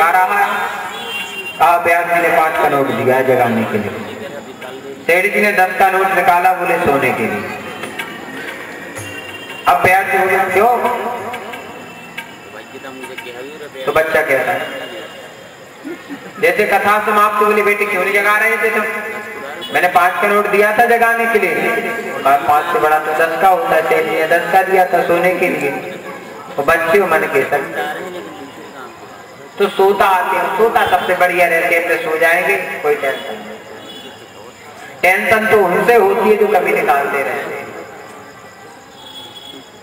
जगा रहा है। कहा ब्यास जी ने 5 का नोट दिया है जगाने के लिए। सेठ जी ने 10 का नोट निकाला, बोले सोने के लिए। अब ब्यास जी बोले क्यों? तो बच्चा कहता है जैसे कथा समाप्त बोले बेटे क्यों नहीं जगा रहे थे तुम? मैंने 5 का नोट दिया था जगाने के लिए। 5 से बड़ा तो 10 का होता है। सेठ जी ने 10 का दिया था सोने के लिए। तो बच्चे हो मन के सकते तो सोता आते हैं, सोता सबसे बढ़िया रहते हैं, सो जाएंगे कोई टेंशन तो उनसे होती है जो कभी निकालते रहते हैं।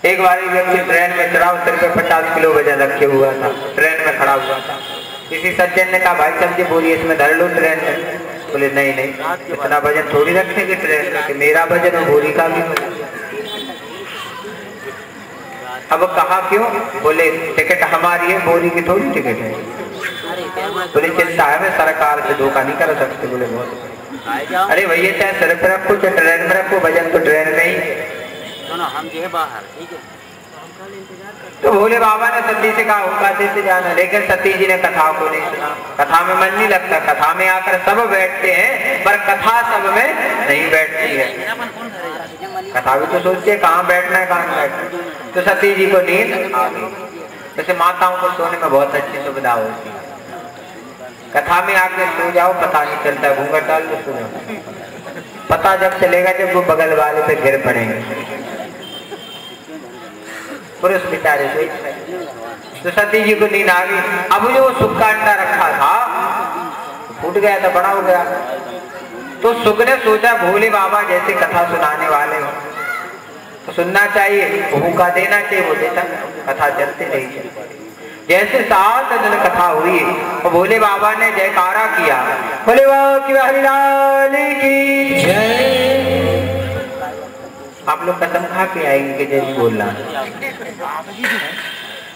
एक बार व्यक्ति ट्रेन में चढ़ा, सिर पे 50 किलो वजन रखे हुआ था, ट्रेन में खड़ा हुआ था। किसी सज्जन ने कहा भाई साहब जी बोलिए इसमें धर लो ट्रेन में। बोले नहीं नहीं इतना वजन थोड़ी रखेंगे ट्रेन में कि मेरा वजन और बोरी का भी वजन। अब कहा क्यों? बोले टिकट हमारी है, बोरी की थोड़ी टिकट है। बोले चिंता है मैं सरकार से धोखा नहीं कर सकते। बोले बहुत। अरे भैया चाहे सर पे रखो चाहे ट्रेन में रखो, वजन तो ट्रेन में ही। हम जो है बाहर ठीक है। तो भोले बाबा ने सती से कहा होगा से जाना, लेकिन सती जी ने कथा को नहीं सुना। कथा में मन नहीं लगता, कथा में आकर सब बैठते हैं पर कथा सब में नहीं बैठती है। कथा भी तो सोचते हैं कहाँ बैठना है कहाँ बैठना। तो सती जी को नींद आ गई। जैसे माताओं को सोने में बहुत अच्छी सुविधा होती है, कथा में आके सो जाओ पता नहीं चलता, घूंघट डाल के सो जाओ, पता जब चलेगा जब वो बगल वाले पे गिर पड़ेंगे। पुरुष बेचारे सोच। तो सती जी को नींद आ गई। अब जो सुख का अंडा रखा था फूट गया था, बड़ा हो गया। तो सुख ने सोचा भोले बाबा जैसे कथा सुनाने वाले हो तो सुनना चाहिए, भूखा देना चाहिए। वो देता, कथा चलती रही। जैसे 7 दिन कथा हुई और भोले बाबा ने जयकारा किया, भोले बाबा की हरिलाल की जय। आप लोग कसम खा के आएंगे कि जय बोलना।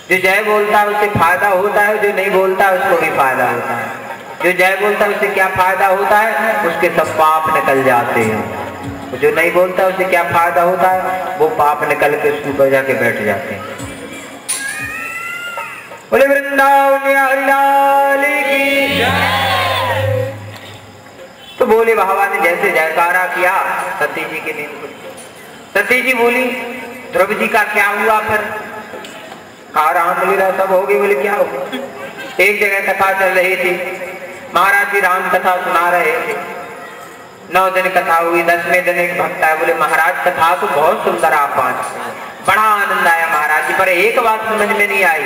जो जय बोलता है उससे फायदा होता है, जो नहीं बोलता है उसको भी फायदा होता है। जो जय बोलता है उससे क्या फायदा होता है? उसके सब पाप निकल जाते हैं। जो नहीं बोलता उससे क्या फायदा होता है? वो पाप निकल के उसके ऊपर जाके बैठ जाते हैं। बोले वृंदावन हरिलाल की जय। तो भोले बाबा ने जैसे जयकारा किया सती जी की नींद खुली। सती जी बोली ध्रुव जी का क्या हुआ? फिर राम लीला सब हो गई। बोले क्या हो? एक जगह कथा चल रही थी, महाराज जी राम कथा सुना रहे थे। 9 दिन कथा हुई। 10वें दिन एक भक्त आया, बोले महाराज कथा तो बहुत सुंदर आप बात, बड़ा आनंद आया महाराज जी, पर एक बात समझ में नहीं आई।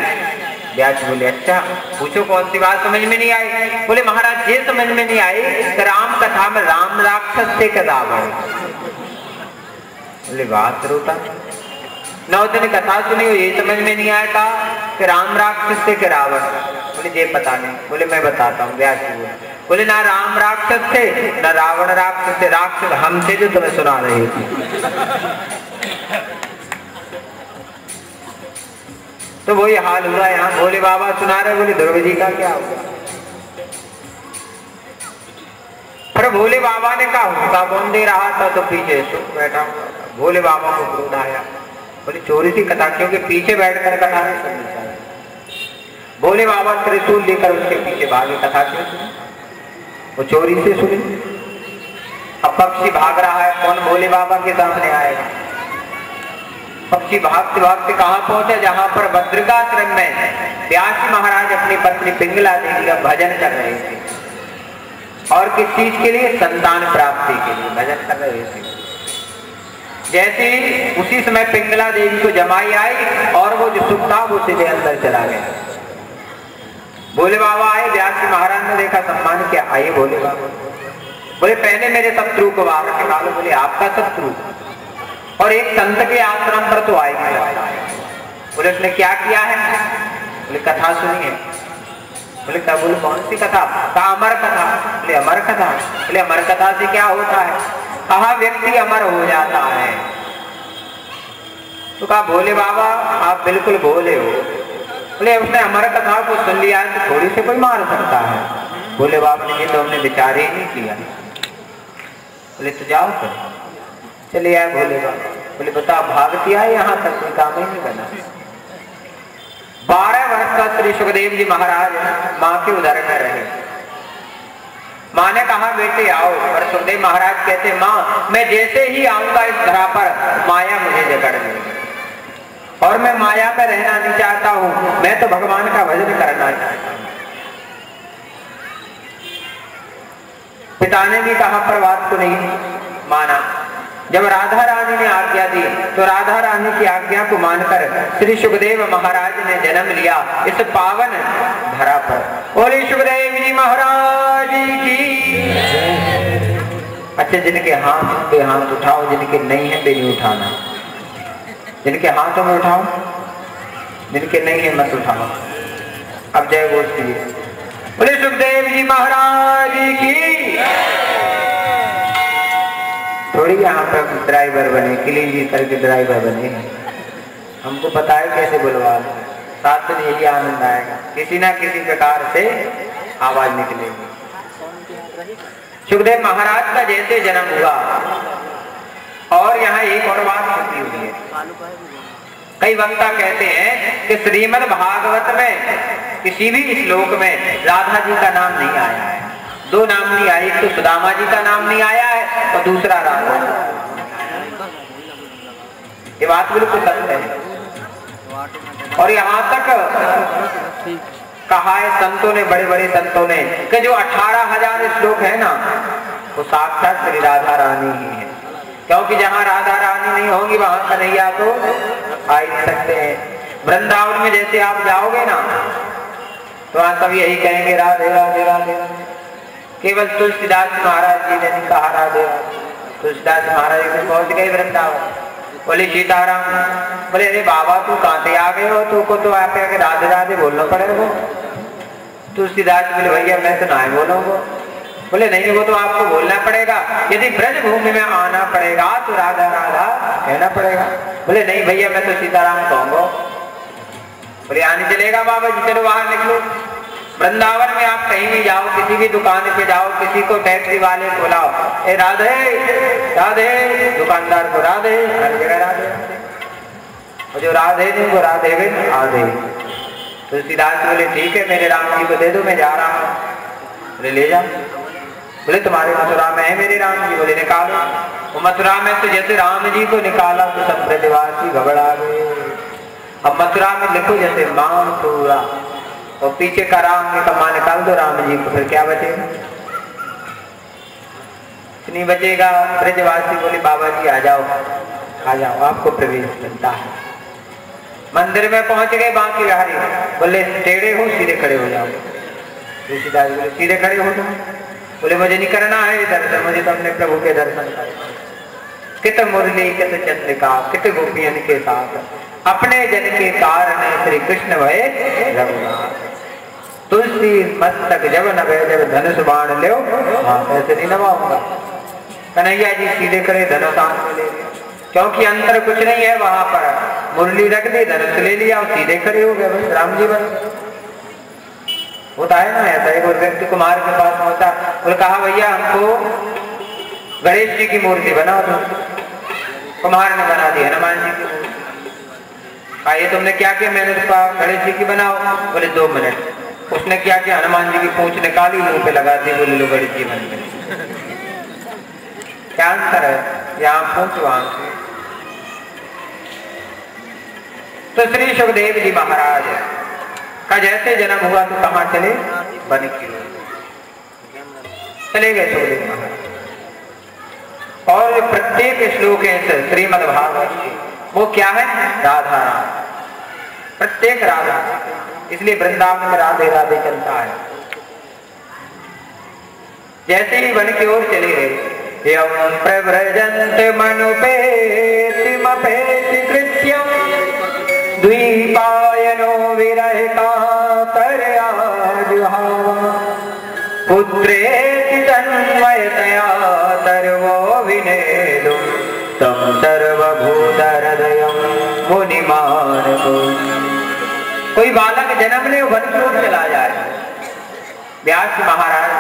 व्यास बोले अच्छा पूछो कौन सी बात समझ में नहीं आई? बोले महाराज ये समझ में नहीं आई कि राम कथा में राम राक्षस से का रावण। बोले बात रोता 9 दिन कथा सुनी हो ये समझ में नहीं आया था कि राम राक्षस से के रावण। बोले ये पता नहीं। बोले मैं बताता हूँ। व्यास जी बोले ना राम राक्षस थे ना रावण राक्षस थे, राक्षस हम थे जो तुम्हें सुना रहे थे। तो वही हाल हुआ यहाँ, भोले बाबा सुना रहे। बोले ध्रुव जी का क्या हुआ? पर भोले बाबा ने कहा हुक्का कौन दे रहा था? तो पीछे सुख बैठा हुआ। भोले बाबा को क्रोध आया। बोले चोरी सी कथा, क्योंकि पीछे बैठकर कथा नहीं सुननी चाहिए। भोले बाबा त्रिशूल लेकर उसके पीछे भागे। कथा क्यों सुनी? वो चोरी से सुनी। अब पक्षी भाग रहा है, कौन भोले बाबा के सामने आएगा? पक्षी भागते भागते कहाँ पहुंचे? जहां पर बद्रिकाश्रम में व्यास महाराज अपनी पत्नी पिंगला देवी का भजन कर रहे थे। और किस चीज के लिए? संतान प्राप्ति के लिए भजन कर रहे थे। जैसे उसी समय पिंगला देवी को जमाई आई और वो जो सुख था वो सीधे अंदर चला गया। भोले बाबा आए, व्यास महाराज ने देखा, सम्मान किया। आइए भोले बाबा। बोले पहले मेरे शत्रु को बाहर निकालो। बोले आपका शत्रु? और एक संत के आश्रम पर तो आएगी। बोले उसने क्या किया है? बोले कथा सुनी है। बोले क्या? बोले कौन सी कथा? कहा अमर कथा। बोले अमर कथा? बोले अमर कथा से क्या होता है? कहा व्यक्ति अमर हो जाता है। तो कहा भोले बाबा आप बिल्कुल भोले हो। बोले उसने अमर कथा को सुन लिया तो थोड़ी से कोई मार सकता है। भोले बाबा ने तो हमने विचार ही नहीं किया। बोले तो जाओ फिर। चले आए भोले बाबा। बोले बता भागती आए यहाँ तक, कोई काम ही नहीं बना। 12 वर्ष तक श्री सुखदेव जी महाराज माँ के उदर में रहे। माँ ने कहा बेटे आओ, पर सुखदेव महाराज कहते माँ मैं जैसे ही आऊंगा इस धरा पर माया मुझे जकड़ लेगी और मैं माया में रहना नहीं चाहता हूं, मैं तो भगवान का भजन करना चाहता हूं। पिता ने भी कहा पर बात को नहीं माना। जब राधा रानी ने आज्ञा दी तो राधा रानी की आज्ञा को मानकर श्री सुखदेव महाराज ने जन्म लिया इस पावन धरा पर। बोले सुखदेव जी महाराज की। अच्छा, जिनके हाथ पे हाथ उठाओ, जिनके नहीं है वे नहीं उठाना, जिनके हाथों में उठाओ, जिनके नहीं है मत उठाओ। अब जय गोष्ठी। बोले सुखदेव जी महाराज की। थोड़ी यहाँ पर ड्राइवर बने, क्लीन करके ड्राइवर बने, हमको पता है कैसे बुलवा, साथ में यही आनंद आएगा, किसी ना किसी प्रकार से आवाज निकलेगी। सुखदेव महाराज का जैसे जन्म हुआ, और यहाँ एक और बात छुपी हुई है। कई वक्ता कहते हैं कि श्रीमद् भागवत में किसी भी श्लोक में राधा जी का नाम नहीं आया है। दो नाम नहीं आए, एक तो सुदामा जी का नाम नहीं आया है और दूसरा राधा। ये बात बिल्कुल सत्य है। और यहाँ तक कहा है संतों ने, बड़े बड़े संतों ने, कि जो 18,000 श्लोक है ना वो साक्षात श्री राधा रानी ही है, क्योंकि जहाँ राधा रानी नहीं होंगी वहां कन्हैया तो आ ही सकते हैं। वृंदावन में जैसे आप जाओगे ना तो वहां सब यही कहेंगे राधे राधे राधे। केवल तुलसीदास महाराज जी ने नहीं कहा राधे। तुलसीदास महाराज जी पहुंच गए वृंदावन, बोले सीताराम। बोले अरे बाबा तू कहाँ से आ गए हो, तुमको तो आप राधे राधे बोलना पड़ेगा। तुलसीदास बोले भैया मैं तो नहीं बोलूंगा। बोले नहीं, वो तो आपको बोलना पड़ेगा, यदि ब्रज भूमि में आना पड़ेगा तो राधा राधा कहना पड़ेगा। बोले नहीं भैया मैं तो सीताराम कहूंगा। बोले आने चलेगा बाबा जी, चलो बाहर निकलो। वृंदावन में आप कहीं भी जाओ, किसी भी दुकान पे जाओ, किसी को टैक्सी वाले को बुलाओ, ए राधे राधे, दुकानदार को राधे, हर जगह राधे। और जो राधे नहीं वो राधे बिन आधे। तुलसीदास बोले ठीक है मेरे राम जी को दे दो, मैं जा रहा हूँ। बोले ले जाओ। बोले तुम्हारे मथुरा में है मेरे राम जी। बोले निकालो। वो मथुरा में तो जैसे राम जी को निकाला तो सब ब्रजवासी घबरा गए। अब मथुरा में लिखो जैसे माम पूरा, और पीछे का राम ने कमा निकाल दो राम जी को, फिर क्या बचेगा? नहीं बचेगा। ब्रजवासी बोले बाबा जी आ जाओ आ जाओ, आपको प्रवेश मिलता है। मंदिर में पहुंच गए बांकी बिहारी, बोले टेढ़े हो सीधे खड़े हो जाओ। ऋषिदास बोले सीधे खड़े हो जाओ। बोले मुझे नहीं करना है दर्शन, मुझे तो अपने प्रभु के दर्शन करना। कित मुरली कित चंद्रिका कित गोपियन के साथ, अपने जन के कारण श्री कृष्ण भय रघुनाथ। तुलसी मस्तक जब नभे जब धनुष बाण लो, ऐसे नहीं नवाऊंगा। कन्हैया जी सीधे खड़े, धनुष सामने ले लिया, क्योंकि अंतर कुछ नहीं है वहां पर। मुरली रख दी, धनुष ले लिया और सीधे खड़े हो गए, बस राम जी बस। होता है ना ऐसा। एक और व्यक्ति कुमार के पास पहुंचा, और कहा भैया हमको गणेश जी की मूर्ति बना दो। कुमार ने बना दी हनुमान जी की मूर्ति। ये तुमने क्या किया? मैंने तो कहा गणेश जी की बनाओ। बोले 2 मिनट। उसने क्या किया? हनुमान जी की पूंछ निकाली, मुंह पे लगा दी, बोले लो गणेश जी बन गए। क्या अंतर है? यहाँ पूंछ वहां से। तो श्री सुखदेव जी महाराज का जैसे जन्म हुआ तो कहाँ चले? बन के चले गए सुखदेव महाराज। और प्रत्येक श्लोक है श्रीमद् भागवत के, वो क्या है? राधा राम, प्रत्येक राधा। इसलिए वृंदावन में राधे राधे चलता है। जैसे ही वन की ओर चले गए, यम प्रव्रजन्त मनुपेति कृत्यम द्वीपायनो विरह कातरयाजुहावा पुत्रेति तन्मयतया सर्वो विनेदु तम सर्वभूत हृदयम मुनिमान को। कोई बालक जन्म ले वन की ओर चला जाए। व्यास महाराज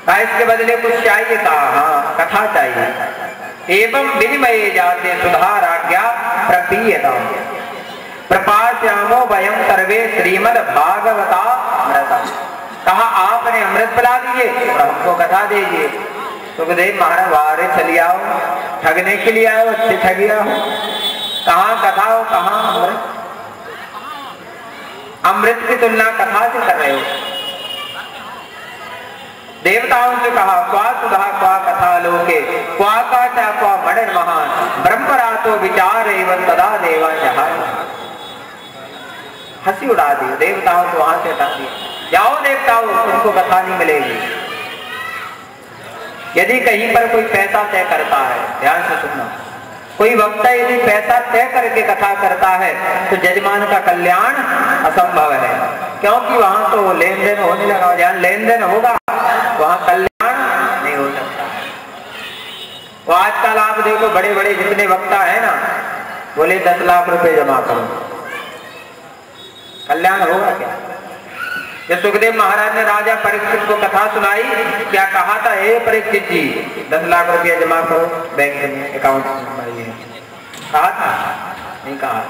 कहा इसके बदले कुछ चाहिए? कहा हाँ कथा चाहिए। एवं विनिमय जाते सुधाराज्ञा प्रपीयता प्रपाश्यामो वयम सर्वे श्रीमद् भागवता अमृता। कहा आपने अमृत पिला दिए और हमको कथा दीजिए। सुखदेव महाराज वारे चली आओ, ठगने के लिए आओ, अच्छे ठगिया हो, कहाँ कथा हो कहाँ अमृत? अमृत की तुलना कथा से कर रहे हो। देवताओं से कहा क्वा सुधा क्वा कथा लोके क्वा काचा क्वा मणिर महान ब्रह्मरातो विचार एवं तदा देवा जहां। हंसी उड़ा दी देवताओं को, वहां से हटा दिया। जाओ देवताओं, तुमको कथा नहीं मिलेगी। यदि कहीं पर कोई पैसा तय करता है, ध्यान से सुनना, कोई वक्ता यदि पैसा तय करके कथा करता है तो जजमान का कल्याण असंभव है, क्योंकि वहां तो लेन देन होने लगा। जहां लेन देन होगा वहां कल्याण नहीं हो सकता है। वो आजकल आप देखो बड़े बड़े जितने वक्ता है ना, बोले 10 लाख रुपए जमा करो, कल्याण होगा क्या? जब सुखदेव महाराज ने राजा परीक्षित को कथा सुनाई, क्या कहा था? हे परीक्षित जी 10 लाख रुपया जमा करो बैंक में, अकाउंट में, कहा था? नहीं कहा।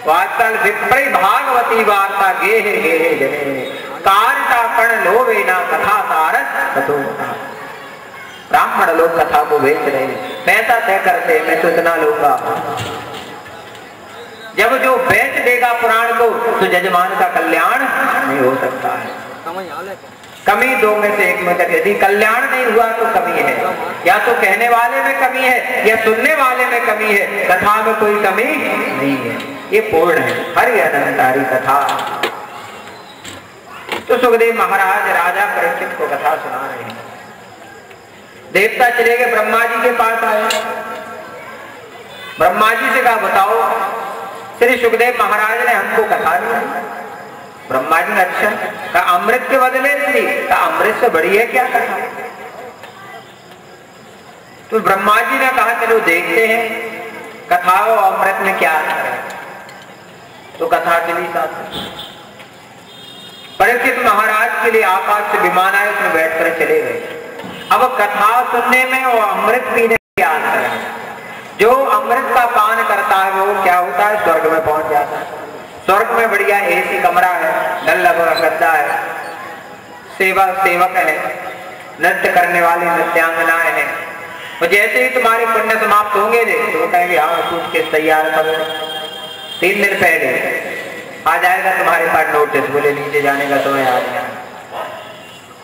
तो आजकल विप्र भागवती वार्ता गेहे गेहे जने कारिता कर्ण लोभे ना कथा सारस कथो। ब्राह्मण लोग कथा को बेच रहे, पैसा तय करते, मैं तो इतना लूंगा। जब जो बेच देगा पुराण को तो जजमान का कल्याण नहीं हो सकता है। कमी दो में से एक में, यदि कल्याण नहीं हुआ तो कमी है, या तो कहने वाले में कमी है या सुनने वाले में कमी है, कथा में कोई कमी नहीं है, ये पूर्ण है। हरि अनंतारी कथा। तो सुखदेव महाराज राजा परीक्षित को कथा सुना रहे हैं। देवता चले गए, ब्रह्मा जी के पास आए। ब्रह्मा जी से कहा बताओ श्री सुखदेव महाराज ने हमको कथा दी। ब्रह्मा जी ने अच्छा कहा अमृत के बदले दी, कहा अमृत से बड़ी है क्या कथा? तो ब्रह्मा जी ने कहा चलो देखते हैं कथा और अमृत में क्या अंतर है। तो कथा चली साथ। परीक्षित महाराज के लिए आकाश से विमान आए, उसमें बैठकर चले गए। अब कथा सुनने में और अमृत पीने में क्या अंतर है? जो अमृत का पान करता है वो क्या होता है? स्वर्ग में पहुंच जाता है। स्वर्ग में बढ़िया एसी कमरा है, नल लगा गद्दा है, सेवक है, नृत्य करने वाली नृत्यांगनाएं हैं। और जैसे ही तुम्हारे पुण्य समाप्त होंगे तो वो कहेंगे हाँ सूटकेस तैयार करो, 3 दिन पहले आ जाएगा तुम्हारे पास नोटिस, बोले नीचे जाने का तुम्हें आ जाएगा।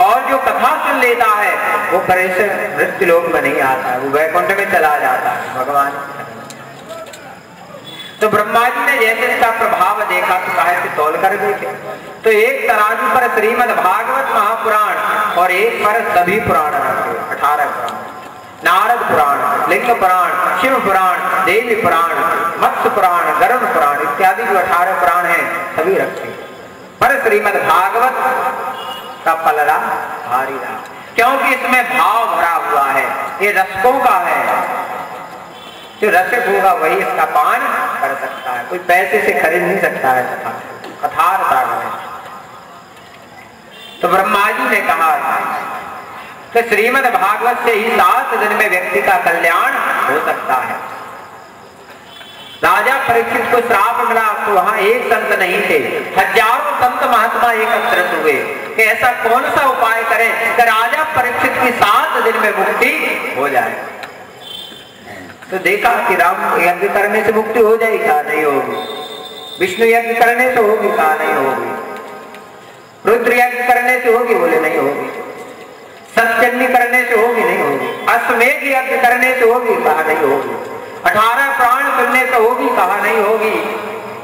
और जो कथा सुन लेता है वो परेश मृत्यु लोक में नहीं आता है, वो वैकुंठ में चला जाता है भगवान। तो ब्रह्मा जी ने जैसे इसका प्रभाव देखा तो कहा कि तौल कर देखे। तो एक तराजू पर श्रीमद् भागवत महापुराण और एक पर सभी पुराण रखे, 18 पुराण। नारद पुराण, लिंग पुराण, शिव पुराण, देवी पुराण, मत्स्य पुराण, गरुड़ पुराण इत्यादि जो 18 पुराण हैं सभी रखे। पर श्रीमद् भागवत का पलड़ा भारी रहा, क्योंकि इसमें भाव भरा हुआ है, ये रसकों का है। जो रसिक होगा वही इसका पान कर सकता है, कोई पैसे से खरीद नहीं सकता है कथारता है। तो ब्रह्मा जी ने कहा कि श्रीमद् भागवत से ही 7 दिन में व्यक्ति का कल्याण हो सकता है। राजा परीक्षित को श्राप मिला तो वहां एक संत नहीं थे, हजारों संत महात्मा एकत्रित हुए कि ऐसा कौन सा उपाय करें कि राजा परीक्षित की 7 दिन में मुक्ति हो जाए। तो देखा कि राम यज्ञ करने से मुक्ति हो जाएगी, कहा नहीं होगी। विष्णु यज्ञ करने से होगी, कहा नहीं होगी। रुद्र यज्ञ करने से होगी, बोले नहीं होगी। सतचंडी करने से होगी, नहीं होगी। अश्वमेध यज्ञ करने से होगी, कहा नहीं होगी। 18 प्राण सुनने से होगी, कहा नहीं होगी।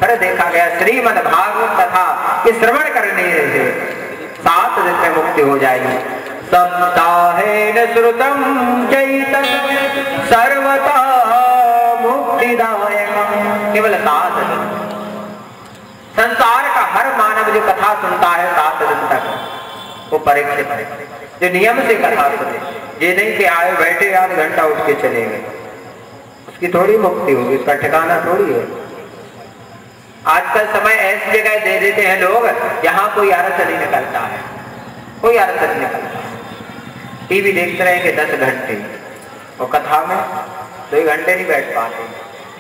पर देखा गया श्रीमद् भागवत कथा कि श्रवण करने से 7 दिन में मुक्ति हो जाएगी। सप्ताहेन श्रुतम चैतन सर्वथा मुक्तिदायकम्, केवल 7 दिन। संसार का हर मानव जो कथा सुनता है 7 दिन तक वो परीक्षित है, जो नियम से कथा सुने, ये नहीं कि आए बैठे आध घंटा उठ के चले गए, उसकी थोड़ी मुक्ति होगी, उसका ठिकाना थोड़ी है। आजकल समय ऐसी जगह दे देते हैं लोग जहां कोई अर्थ नहीं निकलता है, कोई अर्थ नहीं निकलता। टीवी देखते रहेंगे 10 घंटे और कथा में 2 घंटे नहीं बैठ पाते।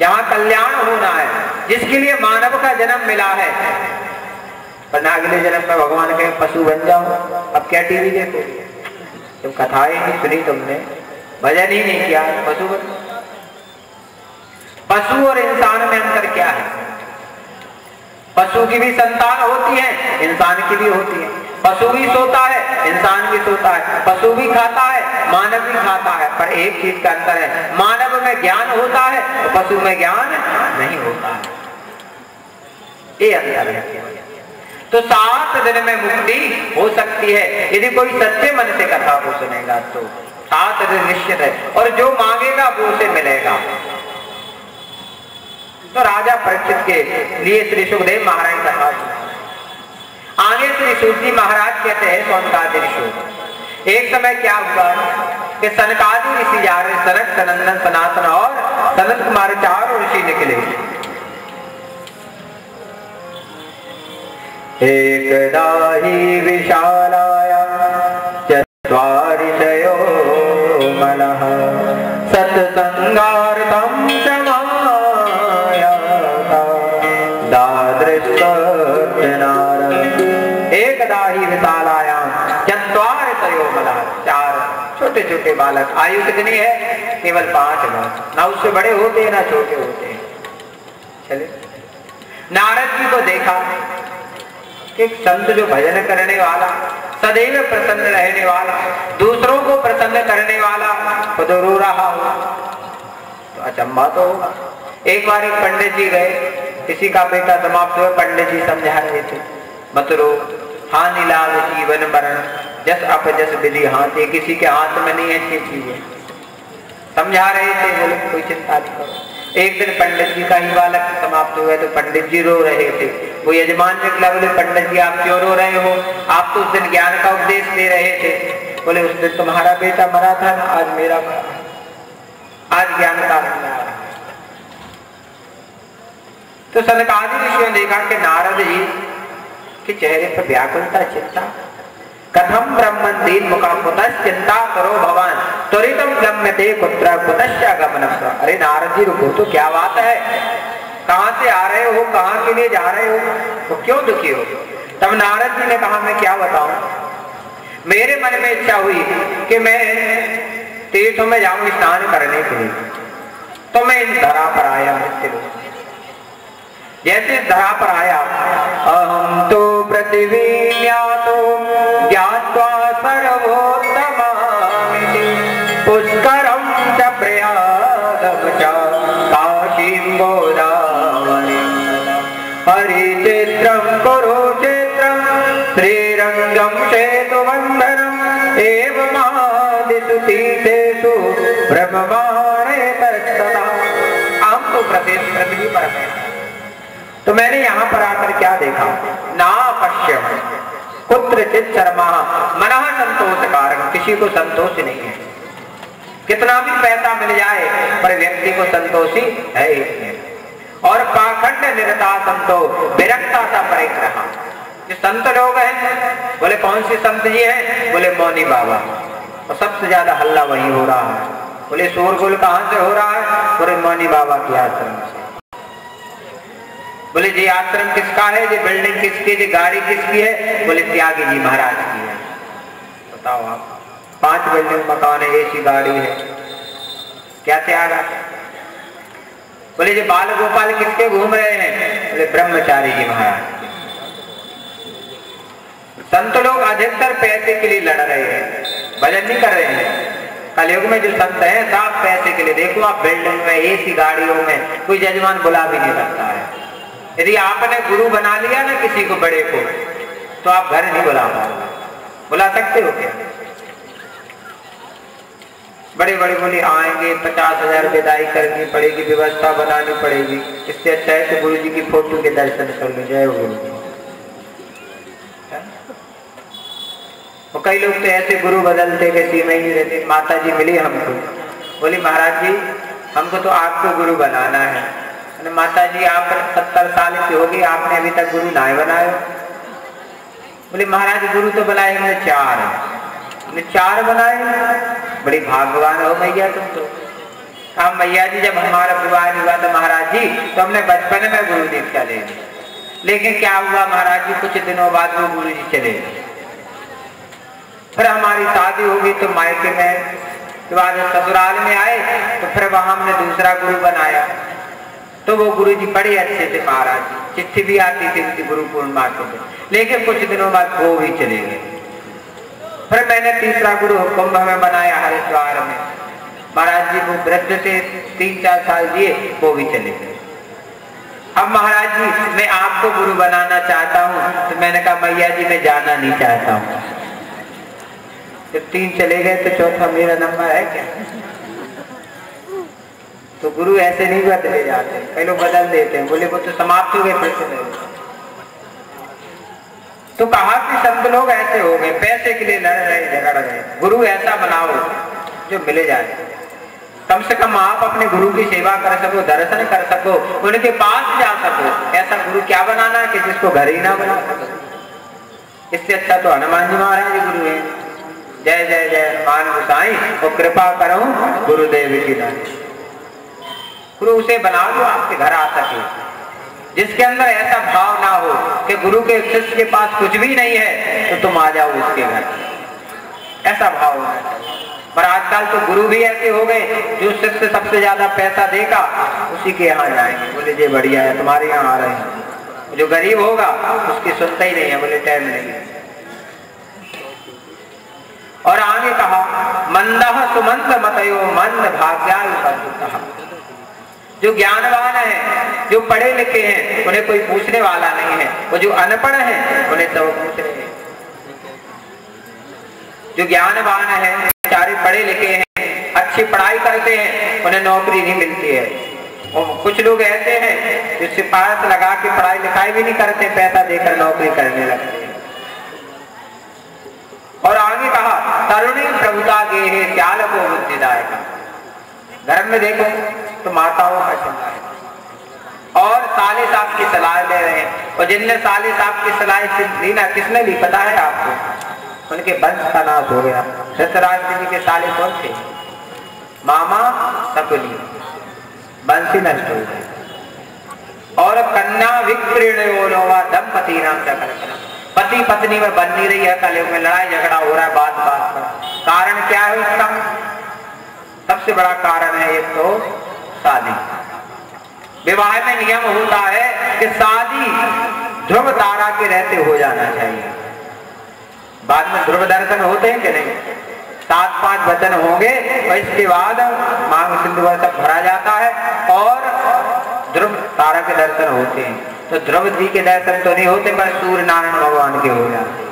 जहाँ कल्याण होना है, जिसके लिए मानव का जन्म मिला है, पर अगले जन्म में भगवान के पशु बन जाओ। अब क्या टीवी देखो, तुम कथाएं नहीं सुनी, तुमने भजन ही नहीं किया, पशु बन। पशु और इंसान में अंतर क्या है? पशु की भी संतान होती है, इंसान की भी होती है। पशु भी सोता है, इंसान भी सोता है। पशु भी खाता है, मानव भी खाता है, पर एक चीज का अंतर है, मानव में ज्ञान होता है और पशु में ज्ञान नहीं होता है। ये अंतर है। तो 7 दिन में मुक्ति हो सकती है यदि कोई सच्चे मन से कथा को सुनेगा, तो 7 दिन निश्चित है, और जो मांगेगा वो उसे मिलेगा। तो राजा परीक्षित के लिए श्री सुखदेव महाराज कथा आगे श्री सूत महाराज कहते हैं सौनकादि ऋषि। एक समय क्या हुआ कि सनकादि ऋषि जा रहे, सनक, सनंदन, सनातन और सनत कुमार 4 ऋषि निकले। एकदा हि विशालाया चत्वारिशयो मनः सत्संगार्थं एकदा ही विशालायाम चत्वारिशयो मनः। 4 छोटे छोटे बालक, आयु कितनी है? केवल 5 वर्ष। ना उससे बड़े होते हैं ना छोटे होते हैं। चले नारद जी को देखा कि संत जो भजन करने वाला, सदैव प्रसन्न रहने वाला, दूसरों को प्रसन्न करने वाला खुद रो रहा हो तो अचंभा तो होगा। एक बार एक पंडित जी गए, किसी का बेटा समाप्त हुआ, पंडित जी समझा रहे थे, मत रो, हानि लाभ जीवन मरण जस अपजस विधि हाथ, किसी के हाथ में नहीं है ये चीजें, समझा रहे थे। बोले कोई चिंता नहीं करो। एक दिन पंडित जी का ही बालक समाप्त हुआ तो पंडित जी रो रहे थे। वो यजमान निकला, बोले पंडित जी आप क्यों रो रहे हो? आप तो उस दिन ज्ञान का उपदेश दे रहे थे। बोले उस दिन तुम्हारा बेटा मरा था, आज मेरा, आज ज्ञान का तो सनकादि ऋषियों ने देखा कि नारद जी के चेहरे पर व्याकुलता, चिंता। कथम ब्रह्मन दीन मुखा कुतः चिंता करो भगवान त्वरितम गम्यते कुत्र कुतश्च गमनम्। अरे नारद जी रुको तो, क्या बात है? कहाँ से आ रहे हो, कहाँ के लिए जा रहे हो, तो क्यों दुखी हो? तब नारद जी ने कहा मैं क्या बताऊं, मेरे मन में इच्छा हुई कि मैं तीर्थों में जाऊं स्नान करने के लिए, तो मैं इन धरा पर आया मृत्यु। जैसे धरा पर आया, अहम तो पृथ्वीन्यातो ज्ञात्वा सर्वोत्तमामिति पुष्करं च प्रयागं च काशीं गोदावरीं हरिचित्रं कुरुक्षेत्रं श्रीरंगं सेतुवन्दनम् एवमादितीर्थेषु ब्रह्माणे तत्सदा। अहम तो पृथ्वी पर है। तो मैंने यहाँ पर आकर क्या देखा, ना पश्यम कुत्रचित् शर्मा मनः संतोषकारक, किसी को संतोष नहीं है। कितना भी पैसा मिल जाए पर व्यक्ति को संतोषी है ही नहीं। और पाखंड निरता संतो विरक्ता सा परिग्रह। जो संत लोग हैं, बोले कौन से संत जी हैं? बोले मौनी बाबा। और सबसे ज्यादा हल्ला वही हो रहा है। बोले शोरगुल कहाँ से हो रहा है? बोले मौनी बाबा की आश्रम से। बोले जी आश्रम किसका है, ये बिल्डिंग किसकी, ये गाड़ी किसकी है? बोले त्यागी जी महाराज की है। बताओ आप, 5 बिल्डिंग मकान है, ऐसी गाड़ी है, क्या त्याग है? बोले जी बाल गोपाल किसके घूम रहे हैं? बोले ब्रह्मचारी जी महाराज। संत लोग अधिकतर पैसे के लिए लड़ रहे हैं, भजन नहीं कर रहे हैं। कलयुग में जो संत हैं सब पैसे के लिए। देखो आप बिल्डिंग में, ऐसी गाड़ियों में, कोई जजमान बुला भी नहीं सकता है। यदि आपने गुरु बना लिया ना किसी को बड़े को, तो आप घर नहीं बुला पाओगे। बुला सकते हो क्या? बड़े बड़े बोले आएंगे, 50,000 विदाई करनी पड़ेगी, व्यवस्था बनानी पड़ेगी। इससे अच्छा है कि गुरु जी की फोटो के दर्शन कर लो। जय गुरु। और कई लोग तो ऐसे गुरु बदलते कि सीमा ही नहीं रहती। माता जी मिली हमको, बोली महाराज जी हमको तो आपको गुरु बनाना है। माता जी आप 70 साल की होगी, आपने अभी तक गुरु ना बनाए। बोले महाराज गुरु तो बनाए हमने 4 है। 4 बनाए। बड़ी भाग्यवान हो मैया तुम तो। कहा मैया जी जब हमारा विवाह नहीं हुआ था महाराज जी तो हमने बचपन में गुरु दीक्षा ले ली, लेकिन क्या हुआ महाराज जी कुछ दिनों बाद वो गुरु जी चले गए। फिर हमारी शादी होगी तो मायके में, बाद ससुराल में आए तो फिर वहां हमने दूसरा गुरु बनाया। तो वो गुरु जी बड़े अच्छे थे महाराज जी, चिट्ठी भी आती थी उनकी गुरु पूर्णिमा के दिन, लेकिन कुछ दिनों बाद वो भी चले गए। फिर मैंने तीसरा गुरु कुंभ में बनाया हरिद्वार में। महाराज जी वो वृद्ध थे, 3-4 साल जिए, वो भी चले गए। अब महाराज जी मैं आपको गुरु बनाना चाहता हूँ, तो मैंने कहा मैया जी मैं जाना नहीं चाहता हूँ। जब 3 चले गए तो चौथा मेरा नंबर है क्या? तो गुरु ऐसे नहीं बदले जाते, कई लोग बदल देते हैं, बोले वो तो समाप्त हो गए फिर से। तो कहा कि संत लोग ऐसे हो गए, पैसे के लिए लड़ रहे, झगड़ रहे। गुरु ऐसा बनाओ जो मिले जाए, कम से कम आप अपने गुरु की सेवा कर सको, दर्शन कर सको, उनके पास जा सको। ऐसा गुरु क्या बनाना है कि जिसको घर ही ना बना सको। इससे अच्छा तो हनुमान जी महाराज गुरु है। जय जय जय मान गोसाई और कृपा करो गुरुदेव की दानी। गुरु उसे बना दो आपके घर आ सके, जिसके अंदर ऐसा भाव ना हो कि गुरु के शिष्य के पास कुछ भी नहीं है तो तुम आ जाओ उसके घर, ऐसा भाव होना चाहिए। पर आजकल तो गुरु भी ऐसे हो गए जो शिष्य सबसे ज्यादा पैसा देगा उसी के यहाँ जाएंगे, बोले जी बढ़िया है तुम्हारे यहाँ आ रहे हैं। जो गरीब होगा उसकी सुनता ही नहीं है, बोले टाइम नहीं है। और आगे कहा मंदः सुमंत मतयो मंद भाग्यायुपद्रुतः। जो ज्ञानवान है, जो पढ़े लिखे हैं, उन्हें कोई पूछने वाला नहीं है। वो जो अनपढ़ है उन्हें सब पूछ रहे हैं। जो ज्ञानवान है, बेचारे पढ़े लिखे हैं, अच्छी पढ़ाई करते हैं, उन्हें नौकरी नहीं मिलती है। और कुछ लोग ऐसे हैं जो सिफारिश लगा के पढ़ाई लिखाई भी नहीं करते, पैसा देकर नौकरी करने लगते हैं। और आगे कहा तरुणी प्रभुता गेहे श्याल को बुद्धिदायक। घर में देखो तो माताओं का चलना है और साले साहब की सलाह ले रहे हैं। और जिनने साले साहब की सलाह ली ना, किसने ली पता है आपको? उनके वंश का नाश हो गया। धृतराष्ट्र जी के साले कौन थे? मामा शकुनी, वंशी नष्ट हो गए। और कन्या विप्रीणयोनोवा दंपति नाम का कल्पना, पति पत्नी में बन नहीं रही है, कलयुग में लड़ाई झगड़ा हो रहा है बात बात पर। कारण क्या है इसका? सबसे बड़ा कारण है एक तो शादी। विवाह में नियम होता है कि शादी ध्रुव तारा के रहते हो जाना चाहिए। बाद में ध्रुव दर्शन होते हैं कि नहीं? 7-5 वचन होंगे और इसके बाद मांग सिंधु सब भरा जाता है और ध्रुव तारा के दर्शन होते हैं। तो ध्रुव जी के दर्शन तो नहीं होते पर सूर्य नारायण भगवान के हो जाते हैं।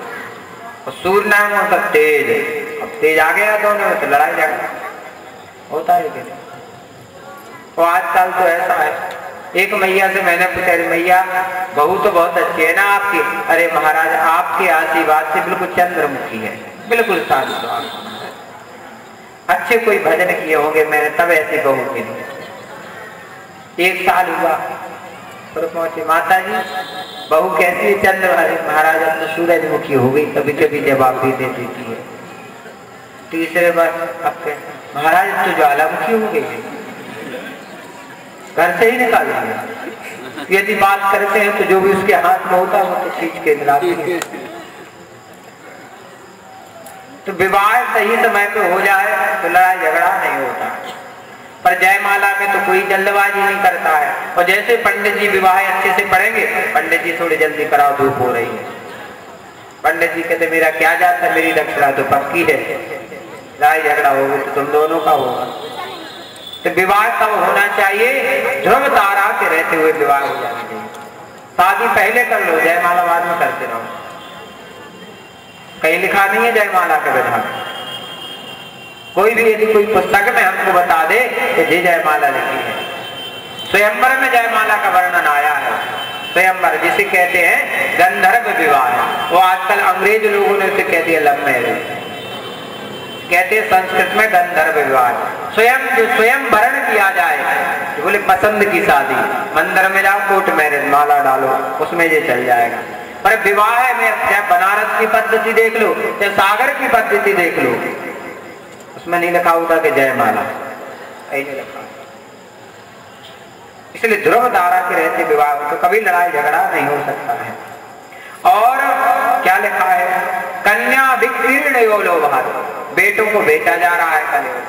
और सूर्य नारायण मतलब तेज, अब तेज आ गया दोनों में तो लड़ाई झगड़ा होता है कि नहीं? तो आजकल तो ऐसा है। एक मैया से मैंने पूछा मैया बहू तो बहुत अच्छी है ना आपकी? अरे महाराज आपके आशीर्वाद से बिल्कुल चंद्रमुखी है, बिल्कुल साधु। अच्छे कोई भजन किए होंगे मैंने तब ऐसी बहू की नहीं। 1 साल हुआ फिर पहुंचे माता जी बहू कैसी है? चंद्र। अरे महाराज अब तो सूरजमुखी हो गई, कभी कभी जवाब भी दे देती है। तीसरे बार अब महाराज तो ज्वालामुखी हो गई है, घर से ही निकाल दिया। यदि बात करते हैं तो जो भी उसके हाथ में होता है वो तो खींच के मिलाती है। तो विवाह सही समय पे हो जाए तो लड़ाई झगड़ा नहीं होता, पर जयमाला में तो कोई जल्दबाजी नहीं करता है। और जैसे पंडित जी विवाह अच्छे से पढ़ेंगे, पंडित जी थोड़ी जल्दी कराओ धूप हो रही है। पंडित जी कहते मेरा क्या जाता, मेरी दक्षिणा तो पक्की है। लड़ाई झगड़ा होगा तो तुम दोनों का होगा। तो विवाह तब होना चाहिए ध्रुव तारा के रहते हुए विवाह हो जाना चाहिए। शादी पहले कर लो, जयमाला बाद में करते रहो। कहीं लिखा नहीं है जयमाला का विधान। कोई भी यदि कोई पुस्तक में हमको बता दे कि ये जयमाला लिखी है। स्वयंवर में जयमाला का वर्णन आया है। स्वयंवर जिसे कहते हैं गंधर्व विवाह, वो आजकल अंग्रेज लोगों ने उसे कह दिया लव मैरिज, कहते हैं संस्कृत में गंधर्व विवाह। स्वयं जो स्वयं वर्ण किया जाए, बोले पसंद की शादी, मंदिर में जाओ कोर्ट मैरिज माला डालो, उसमें ये चल जाएगा। पर विवाह में चाहे बनारस की पद्धति देख लो, चाहे सागर की पद्धति देख लो, उसमें नहीं लिखा होता कि जयमाला, नहीं लिखा। इसलिए ध्रुव तारा के रहते विवाह तो कभी लड़ाई झगड़ा नहीं हो सकता है। और क्या लिखा है, कन्या विकीर्ण यो लोभार, बेटों को बेचा जा रहा है कन्या।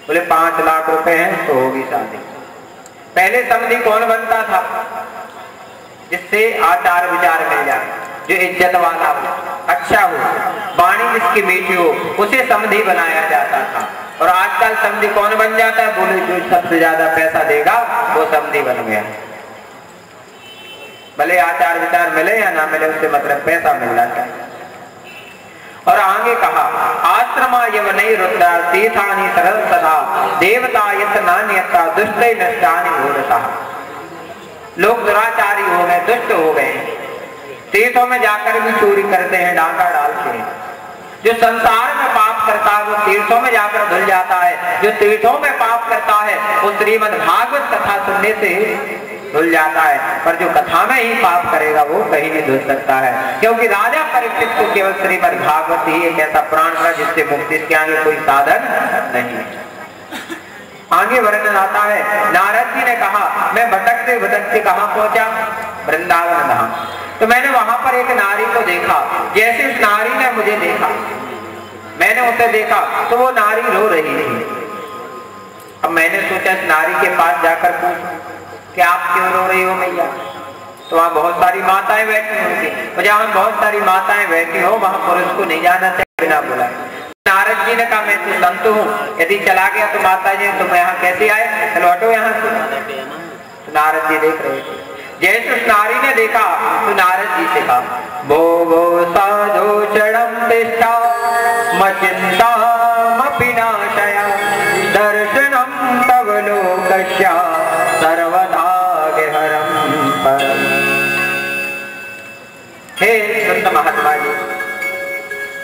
बोले 5 लाख रुपए हैं तो होगी शादी। पहले समधी कौन बनता था, जिससे आचार विचार मिल जाए, जो इज्जत वाला हो, अच्छा हो, वाणी जिसकी मीठी हो, उसे समधी बनाया जाता था। और आजकल समधी कौन बन जाता है, बोले जो सबसे ज्यादा पैसा देगा वो समधी बन गया। भले आचार विचार मिले या ना मिले, उससे मतलब पैसा मिल जाता है। और आगे कहा, आश्रमा यवनै रुद्रा तीर्थानि सरल सदा देवता यत नान्यता दुष्टै नष्टानि घोरतः। लोग दुराचारी हो गए, दुष्ट हो गए, तीर्थों में जाकर भी चोरी करते हैं, डांका डालते हैं। जो संसार में पाप करता है वो तीर्थों में जाकर धुल जाता है, जो तीर्थों में पाप करता है वो श्रीमद् भागवत कथा सुनने से धुल जाता है। पर जो कथा में ही पाप करेगा वो कहीं नहीं धुल सकता है, क्योंकि राजा परीक्षित को केवल श्रीमद् भागवत ही एक ऐसा प्राण था जिससे मुक्ति के आगे कोई साधन नहीं है। आगे वर्णन आता है, नारद जी ने कहा मैं भटकते भटकते कहाँ पहुंचा, वृंदावन धाम। तो मैंने वहां पर एक नारी को देखा, जैसे उस नारी ने मुझे देखा, मैंने उसे देखा तो वो नारी रो रही थी। अब मैंने सोचा इस नारी के पास जाकर पूछूं कि आप क्यों रो रही हो मैया। तो वहां बहुत सारी माताएं बैठी होंगी, जहां बहुत सारी माताएं बैठी हो वहां पुरुष को नहीं जाना चाहिए बिना बुलाए। नारद जी ने कहा मैं तो संत हूँ, यदि चला गया तो माता जी तुम यहाँ कैसे आए, चलो हटो यहाँ से। तो नारद जी देख रहे थे, जैसे उस नारी ने देखा तो नारद जी से कहा, भो भो साधु चरणम तिष्ठा मचिंतामपि नाशया दर्शनम तव लोकस्य सर्वदा गेहरम परम। हे संत महात्मा जी,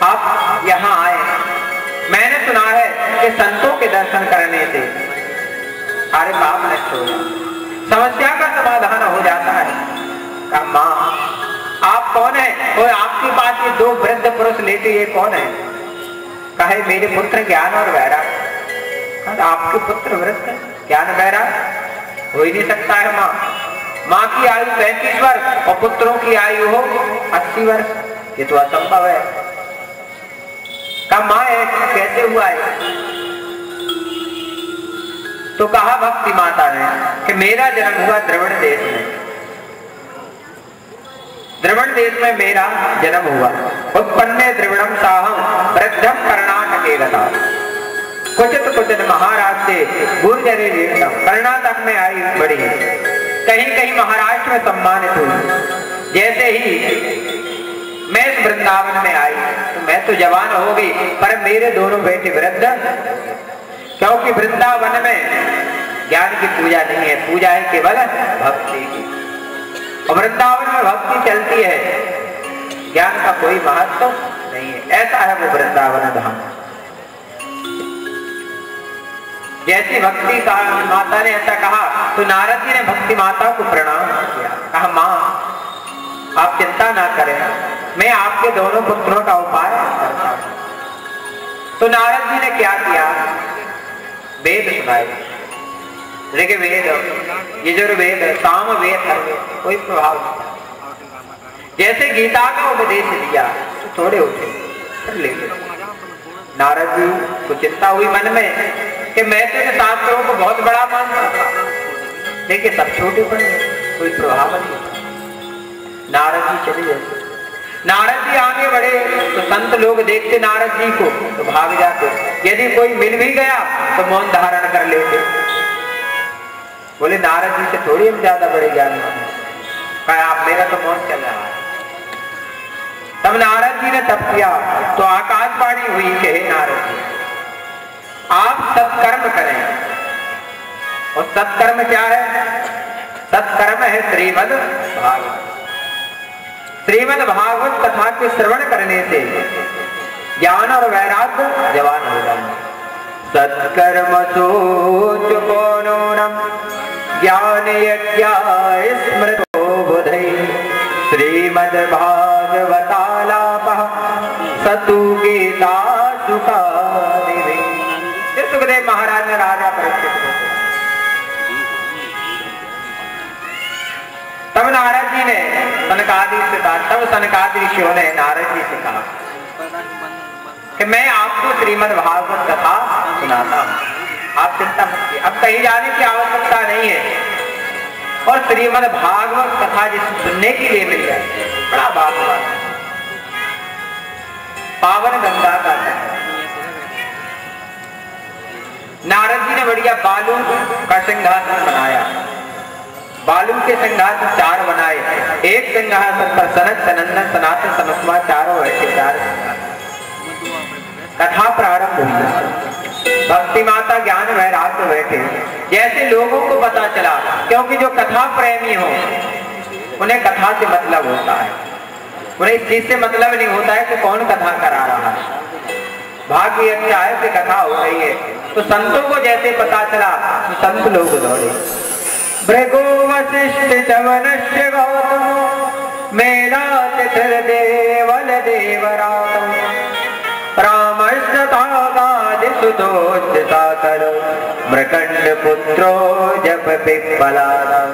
आप यहाँ आए, मैंने सुना है कि संतों के दर्शन करने से सारे पाप नष्ट हो जाते, समस्या का समाधान हो जाता है। कहा माँ आप कौन है, और आपके पास ये 2 वृद्ध पुरुष लेटे ये कौन है। कहे मेरे पुत्र ज्ञान और वैराग। आपके पुत्र वृद्ध ज्ञान वैराग हो ही नहीं सकता है माँ। माँ की आयु 35 वर्ष और पुत्रों की आयु हो 80 वर्ष, ये तो असंभव है। कहा माँ कैसे हुआ है। तो कहा भक्ति माता ने कि मेरा जन्म हुआ द्रविड़ देश में, द्रविड़ देश में मेरा जन्म हुआ। उत्पन्ने द्रविड़म साहम वृद्धम कर्णाटके गता, कुचित कुचित महाराष्ट्र से गुर्जरी कर्नाटक में आई बड़ी, कहीं कहीं महाराष्ट्र में सम्मानित हुई। जैसे ही मैं इस वृंदावन में आई तो मैं तो जवान हो गई, पर मेरे दोनों बेटे वृद्ध, क्योंकि वृंदावन में ज्ञान की पूजा नहीं है, पूजा है केवल भक्ति की। और वृंदावन में भक्ति चलती है, ज्ञान का कोई महत्व नहीं है। ऐसा है वो वृंदावन धाम। जैसी भक्ति का माता ने ऐसा कहा तो नारद जी ने भक्ति माता को प्रणाम किया। कहा माँ आप चिंता ना करें, मैं आपके दोनों पुत्रों का उपाय करता हूं। तो नारद जी ने क्या किया, वेद सुनाए, ऋग्वेद, यजुर्वेद, सामवेद, कोई प्रभाव नहीं। जैसे गीता का उपदेश दिया तो थोड़े उठे फिर ले गए। नारद जी को चिंता हुई मन में कि मैं तो इन शास्त्रों को बहुत बड़ा मानता था, लेकिन सब छोटे पड़े, कोई प्रभाव नहीं। नारद जी चले गए। नारद जी आगे बढ़े तो संत लोग देखते नारद जी को तो भाग जाते, यदि कोई मिल भी गया तो मौन धारण कर लेते। बोले नारद जी से थोड़ी हम ज्यादा बड़े ज्ञान माने। कहा आप मेरा तो मौन चल रहा है। तब नारद जी ने तप किया तो आकाशवाणी हुई कि हे नारद जी आप सत्कर्म करें। और सत्कर्म क्या है, सत्कर्म है श्रीमद् भागवत। श्रीमद् भागवत कथा के श्रवण करने से ज्ञान और वैराग्य जवान हो जाएंगे। सत्कर्म सोच कोनोनम ज्ञान यज्ञ स्मृतो बुधै श्रीमद् श्रीमद् भागवतालापः सतु गीता सुखादिवे। सुखदेव महाराज ने राजा परीक्षित को तब नारद जी ने सनकादि से कहा, तब सनकादि ऋषियों ने नारद जी से कहा कि मैं आपको श्रीमद् भागवत कथा सुनाता हूँ, आप चिंता मत कीजिए, अब कहीं जाने की आवश्यकता नहीं है। और श्रीमद् भागवत कथा जिसे सुनने के लिए मिल जाए बड़ा बात है। पावन गंगा का है। नारद जी ने बढ़िया बालू का सिंहासन बनाया, बालू के सिंहासन 4 बनाए, एक सिंहासन पर सनक सनंदन सनातन सनत्कुमार चारों बैठे, 4 कथा प्रारंभ हुई। भक्ति माता ज्ञान वैराग्य बैठे। जैसे लोगों को पता चला, क्योंकि जो कथा प्रेमी हो उन्हें कथा से मतलब होता है, उन्हें इस चीज से मतलब नहीं होता है कि कौन कथा करा रहा है, भाग्य अच्छा है कि कथा हो रही है। तो संतों को जैसे पता चला तो संत लोग दौड़े। भृगु वशिष्ठ चवनस्य गौतम मेधातिथिर् देवल देवरातम रामस्तथागादिसुतोश्च साकलो मृकंड पुत्रो जप पिप्पलानां।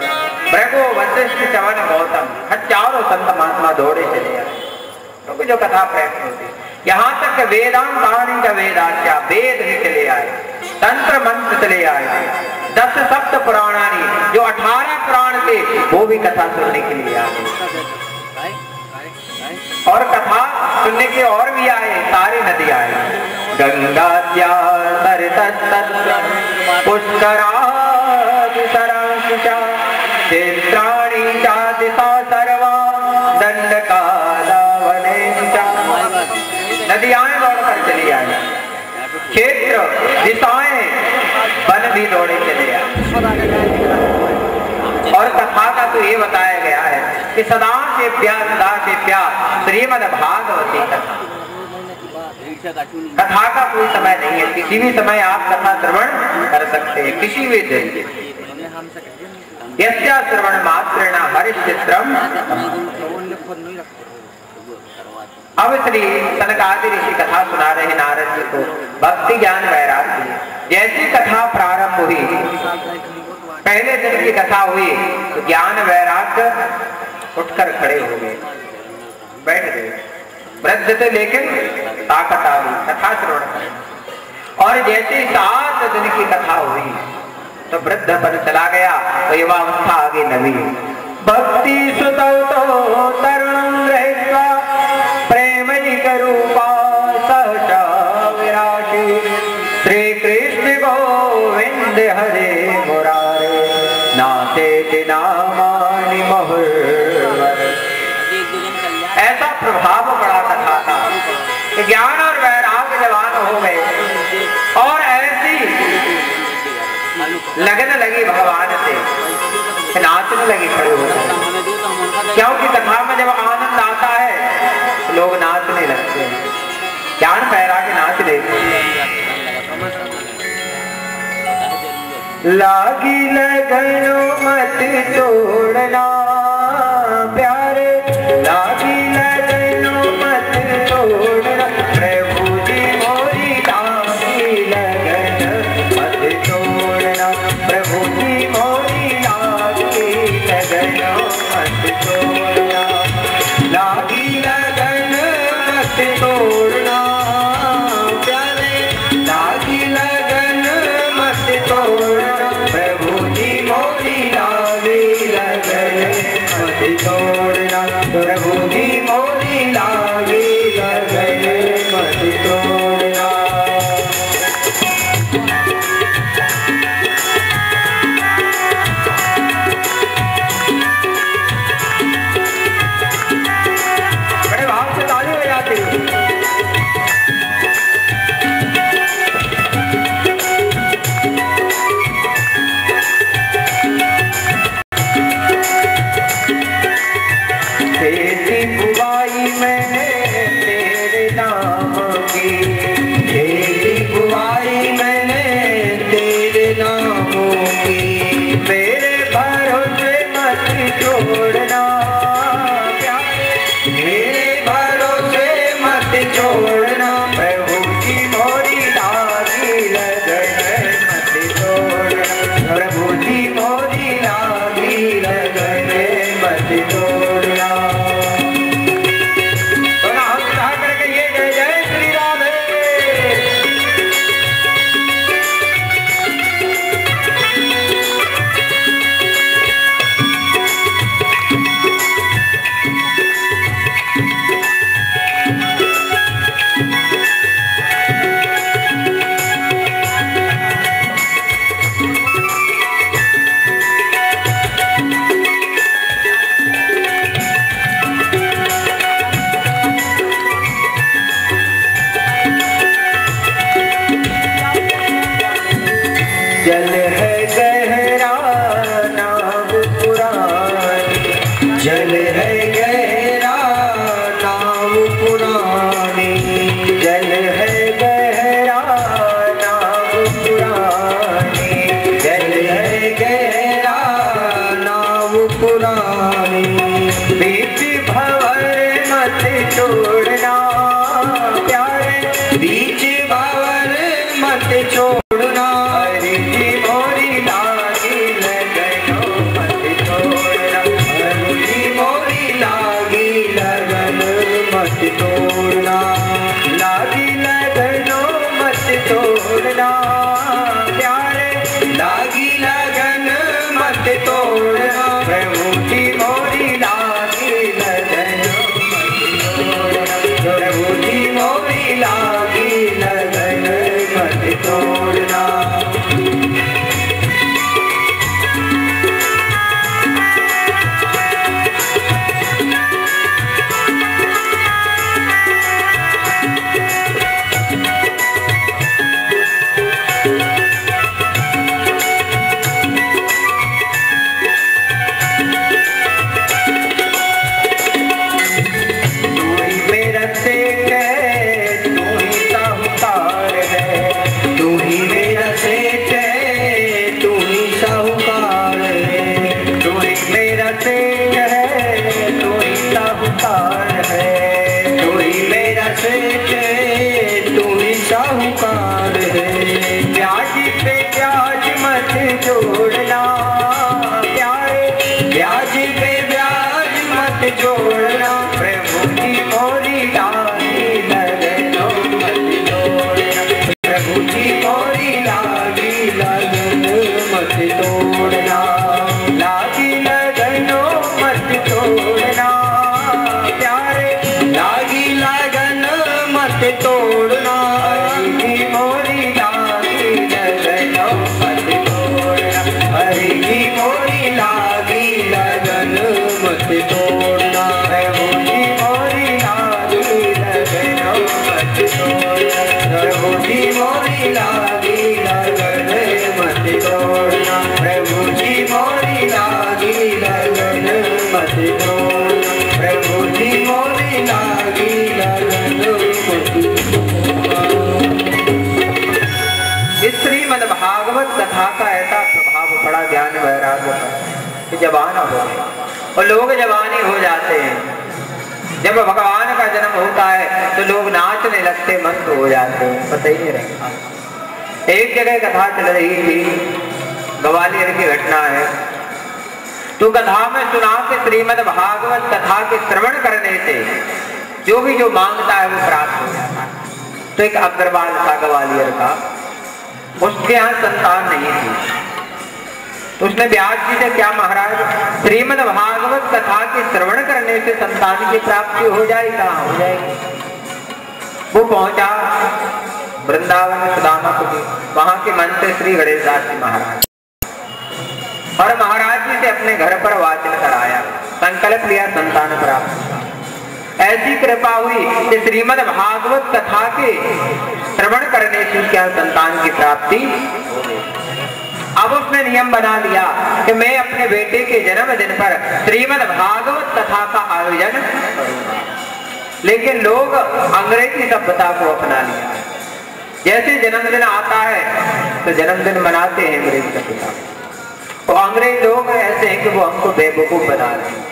भृगु वशिष्ठ चवन गौतम चारों संत महात्मा दौड़े चले आए, क्योंकि जो कथा प्रेम होती। यहाँ तक वेदांतानि का वेदाच्या वेद भी चले आए, तंत्र मंत्र चले आए, 10 सप्त पुराणानी जो 18 पुराण थे वो भी कथा सुनने के लिए आए। और कथा सुनने के और भी आए, सारी नदी आए, गंगा सरितस्तत्र पुष्करादि सरांशा क्षेत्राणि चादिशा सर्वा दंडकादावनेशा। नदियां दौड़कर चली आई, क्षेत्र दिशाएं वन भी दौड़े चले आए। और कथा का तो ये बताया गया है कि सदा से प्यार श्रीमद् भागवती कथा। कथा का कोई समय नहीं है, किसी भी समय आप कथा श्रवण कर सकते हैं, किसी भी दिन। यस्या श्रवण मात्रेण हरिश्चित्रम। अब श्री सनकादि ऋषि कथा सुना रहे नारद जी को, भक्ति ज्ञान वैराग्य। जैसी कथा प्रारंभ हुई, पहले दिन की कथा हुई तो ज्ञान वैराग्य उठकर खड़े हो गए, बैठ गए। वृद्ध थे लेकिन ताकत आ गई कथा श्रवण करें। और जैसे 7 दिन की कथा हुई तो वृद्ध पर चला गया तो युवावस्था आगे नवी। भक्ति सुतौ तो तरुणं गृहीत्वा प्रेमजिक रूपा सहसा विराशी श्री कृष्ण गोविंद हरे मुरारे नाते नामानि मुहुर्मुहुः। ऐसा प्रभाव पड़ा कथा का कि ज्ञान और वैराग्य जवान हो गए और ऐसी लगन लगी भगवान से, नाचने लगी खड़े हो गए। क्योंकि कथा में जब आनंद आता है लोग नाचने लगते हैं, ज्ञान वैराग्य नाच लेते हैं। लागी लगनो मत तोड़ना प्यारे, लागी लगनो मत तोड़ना प्रभु जी मोरी लागी लगन मत तोड़ना, प्रभु जी मोरी लागी लगन मत तोड़ना, लागी लगन मत तोड़ना प्यारे, लागी लगन मत तोड़ना प्रभु जी मोरी लागी लगन मत तोड़ना, प्रभु जी मोरी लागी लगन मत तोड़ना। बड़े भाव से ताली हो जाती है। साहूकार है। ब्याज पे ब्याज मत जोड़ना प्यारे, ब्याज पे ब्याज मत जोड़ना, प्रभु जी मोरी लागी लगनो मत तोड़ना, प्रभु जी मोरी लागी लगनो मत तोड़ना, लागी लगनो मत तोड़ना प्यारे, लागी लगन मत तोड़ना, हरि जी मोरी लागी लगनो मत तोड़ना, हरि जी मोरी लागी लगन मत तोड़ना, प्रभु जी मोरी लागी लगनो मत तोड़ना, प्रभु जी मोरी लागी लगन मत तोड़ना, प्रभु जी मोरी लागी लगन मत तोड़ना, प्रभु जी मोरी लागी लगन मत तोड़ना। इस श्रीमद् भागवत कथा का ऐसा प्रभाव पड़ा ज्ञान वैराग्य पर कि जवान हो गए और लोग जवानी हो जाते हैं। जब भगवान का जन्म होता है तो लोग नाचने लगते, मस्त हो जाते हैं, पता ही नहीं रहता। एक जगह कथा चल रही थी, ग्वालियर की घटना है। तो कथा में सुना कि श्रीमद् भागवत कथा के श्रवण करने से जो मांगता है वो प्राप्त हो जाता है। तो एक अग्रवाल था ग्वालियर का, उसके यहाँ संतान नहीं थी। तो उसने व्यास जी से, क्या महाराज श्रीमद् भागवत कथा के श्रवण करने से संतान की प्राप्ति हो जाएगी? कहाँ हो जाएगी? वो पहुंचा वृंदावन सुदामा कुटी, वहां के मंत्री श्री गणेश दास जी महाराज, और महाराज जी से अपने घर पर वाचन कराया, संकल्प लिया संतान प्राप्त। ऐसी कृपा हुई कि श्रीमद् भागवत कथा के श्रवण करने से क्या संतान की प्राप्ति हो गई। अब उसने नियम बना लिया कि मैं अपने बेटे के जन्मदिन पर श्रीमद् भागवत कथा का आयोजन करूंगा। लेकिन लोग अंग्रेजी सभ्यता को अपना लिया, जैसे जन्मदिन आता है तो जन्मदिन मनाते हैं अंग्रेजी सभ्यता। तो अंग्रेज लोग ऐसे हैं कि वो हमको बेवकूफ बना रहे हैं।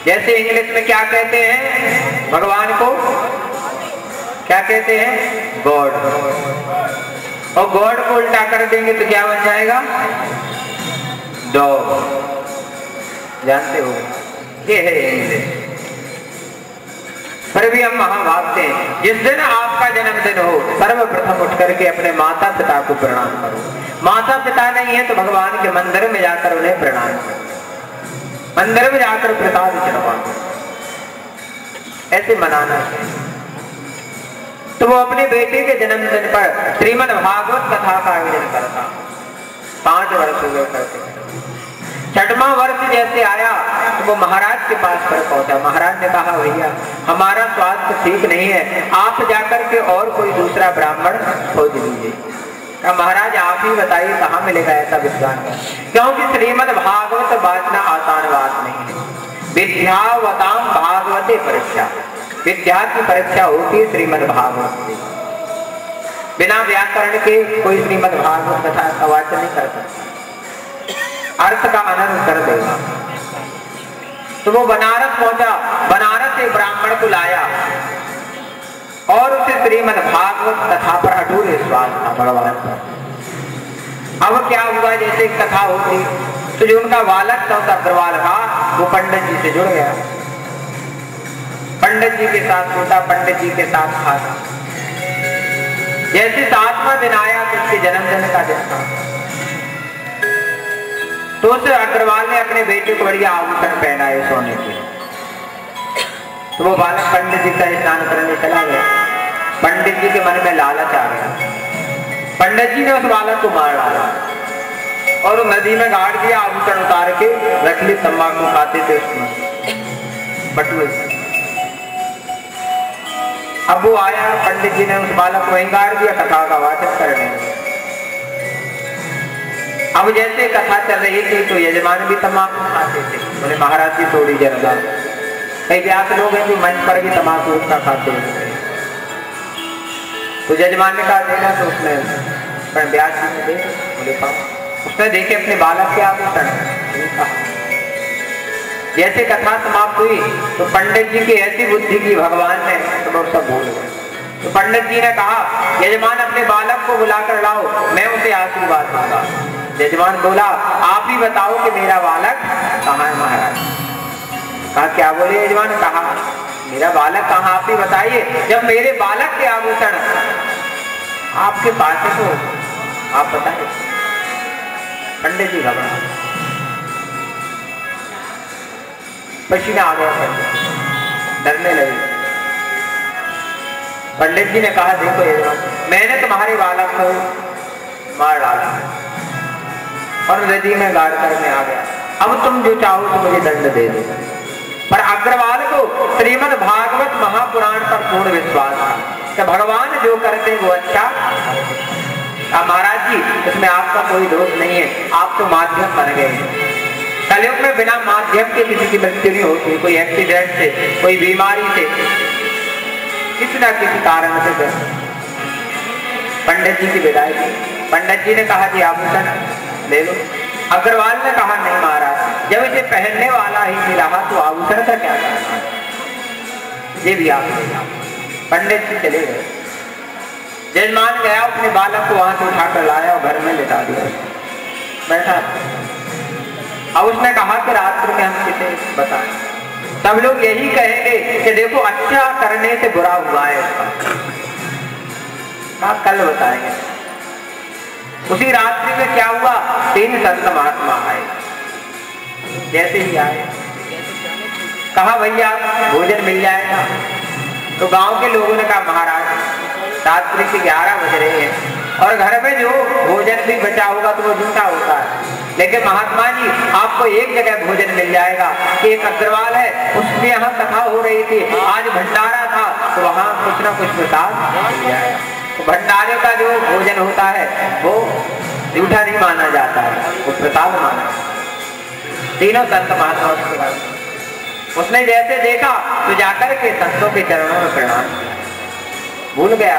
जैसे इंग्लिश में क्या कहते हैं भगवान को, क्या कहते हैं? गॉड। और गॉड को उल्टा कर देंगे तो क्या बन जाएगा? डॉग। जानते हो, ये है इंग्लिश। पर भी हम वहां भागते हैं। जिस दिन आपका जन्मदिन हो, सर्वप्रथम उठ करके अपने माता पिता को प्रणाम करो। माता पिता नहीं है तो भगवान के मंदिर में जाकर उन्हें प्रणाम करो, मंदिर में जाकर प्रसाद चढ़वा, ऐसे मनाना चाहिए। तो वो अपने बेटे के जन्मदिन पर श्रीमद् भागवत कथा का आयोजन करता। 5 वर्ष हुए करते। 6वां वर्ष जैसे आया तो वो महाराज के पास पर पहुंचा। महाराज ने कहा, भैया हमारा स्वास्थ्य ठीक नहीं है, आप जाकर के और कोई दूसरा ब्राह्मण खोज लीजिए। कहा, महाराज आप ही बताइए कहाँ मिलेगा ऐसा विद्वान? क्योंकि श्रीमद् भागवत वाचना आसान बात नहीं है। विद्यावताम भागवते परीक्षा, विद्या की परीक्षा होती है श्रीमद् भागवत से। बिना व्याकरण के कोई श्रीमद् भागवत कथा का वाचन नहीं कर सकता, अर्थ का अनर्थ कर देगा। तो वो बनारस पहुंचा, बनारस से ब्राह्मण को लाया और उसे श्रीमद् भागवत कथा पर अटूट विश्वास था भगवान पर। अब क्या हुआ, जैसे कथा होती तो जो उनका बालक था, उसका अग्रवाल था, वो पंडित जी से जुड़ गया। पंडित जी के साथ सोता, पंडित जी के साथ खाता। जैसे 7वां दिन आया तो उसके जन्मदिन का दिन था। तो उस अग्रवाल ने अपने बेटे को बढ़िया आभूषण पहनाए सोने के। तो वो बालक पंडित जी का स्नान करने चला गया। पंडित जी के मन में लालच आ गया। पंडित जी ने उस बालक को मार डाला और नदी में गाड़ दिया। आभूषण उतार के रख ली, तंबाकू खाते थे उसमें बटुए। अब वो आया, पंडित जी ने उस बालक को वहीं गाड़ दिया, कथा का वाचन करने। अब जैसे कथा चल रही थी तो यजमान भी तंबाकू खाते थे। बोले, महाराज जी थोड़ी जरा, कई व्यास लोग हैं जो मंच पर भी तंबाकू उसका खाते हैं। तो यजमान ने कहा देना, तो उसने व्यास जी ने दे। बोले पापा। उसने देखे अपने बालक के आभूषण। जैसे कथा समाप्त हुई तो पंडित जी की ऐसी बुद्धि की भगवान ने तो सब भूल गए। तो पंडित जी ने कहा, यजमान अपने बालक को बुलाकर लाओ, मैं उसे आशीर्वाद दूंगा। यजमान बोला, आप ही बताओ कि मेरा बालक कहाँ है महाराज। कहा, क्या बोले यजमान? कहा, मेरा बालक कहाँ, आप ही बताइए। जब मेरे बालक के आभूषण आपके पास है तो आप बताइए। पंडित जी घबरा, पसीना आ गया, डरने लगे। पंडित जी ने कहा, देखो यजमान, मैंने तुम्हारे बालक को मार डाला और नदी में गाड़ कर मैं आ गया। अब तुम जो चाहो तो मुझे दंड दे दो। पर अग्रवाल को श्रीमद् भागवत महापुराण पर पूर्ण विश्वास था कि भगवान जो करते वो अच्छा। महाराज जी, इसमें आपका कोई दोष नहीं है, आप तो माध्यम बन गए हैं। कलयुग में बिना माध्यम के किसी की मृत्यु नहीं होती, कोई एक्सीडेंट से, कोई बीमारी से, किसी न किसी कारण से। पंडित जी की विदाई की। पंडित जी ने कहा, जी आभूषण ले लो। अग्रवाल ने कहा, नहीं महाराज, जब इसे पहनने वाला ही नहीं रहा तो आभूषण का क्या करना, ये भी आप ले जाओ। पंडित जी चले गए। यजमान गया, अपने बालक को वहां से उठाकर लाया और घर में लिटा दिया, बैठा। अब उसने कहा कि रात्रि में हम किसे बताएं। सब लोग यही कहेंगे कि देखो अच्छा करने से बुरा हुआ है इसका। कल बताएंगे। उसी रात्रि में क्या हुआ, 3 संत महात्मा आए। जैसे ही आए, कहा भैया भोजन मिल जाएगा। तो गांव के लोगों ने कहा, महाराज रात्रि के 11 बज रहे हैं और घर में जो भोजन भी बचा होगा तो वो झूठा होता है। लेकिन महात्मा जी, आपको एक जगह भोजन मिल जाएगा कि एक अग्रवाल है, उसमें यहाँ कथा हो रही थी, आज भंडारा था, तो वहाँ कुछ न कुछ प्रसाद मिल जाएगा। तो भंडारे का जो भोजन होता है वो झूठा नहीं माना जाता है, वो प्रसाद माना। तीनों संत महात्मा उसके बाद उसने जैसे देखा तो जाकर के संतों के चरणों में प्रणाम किया। भूल गया,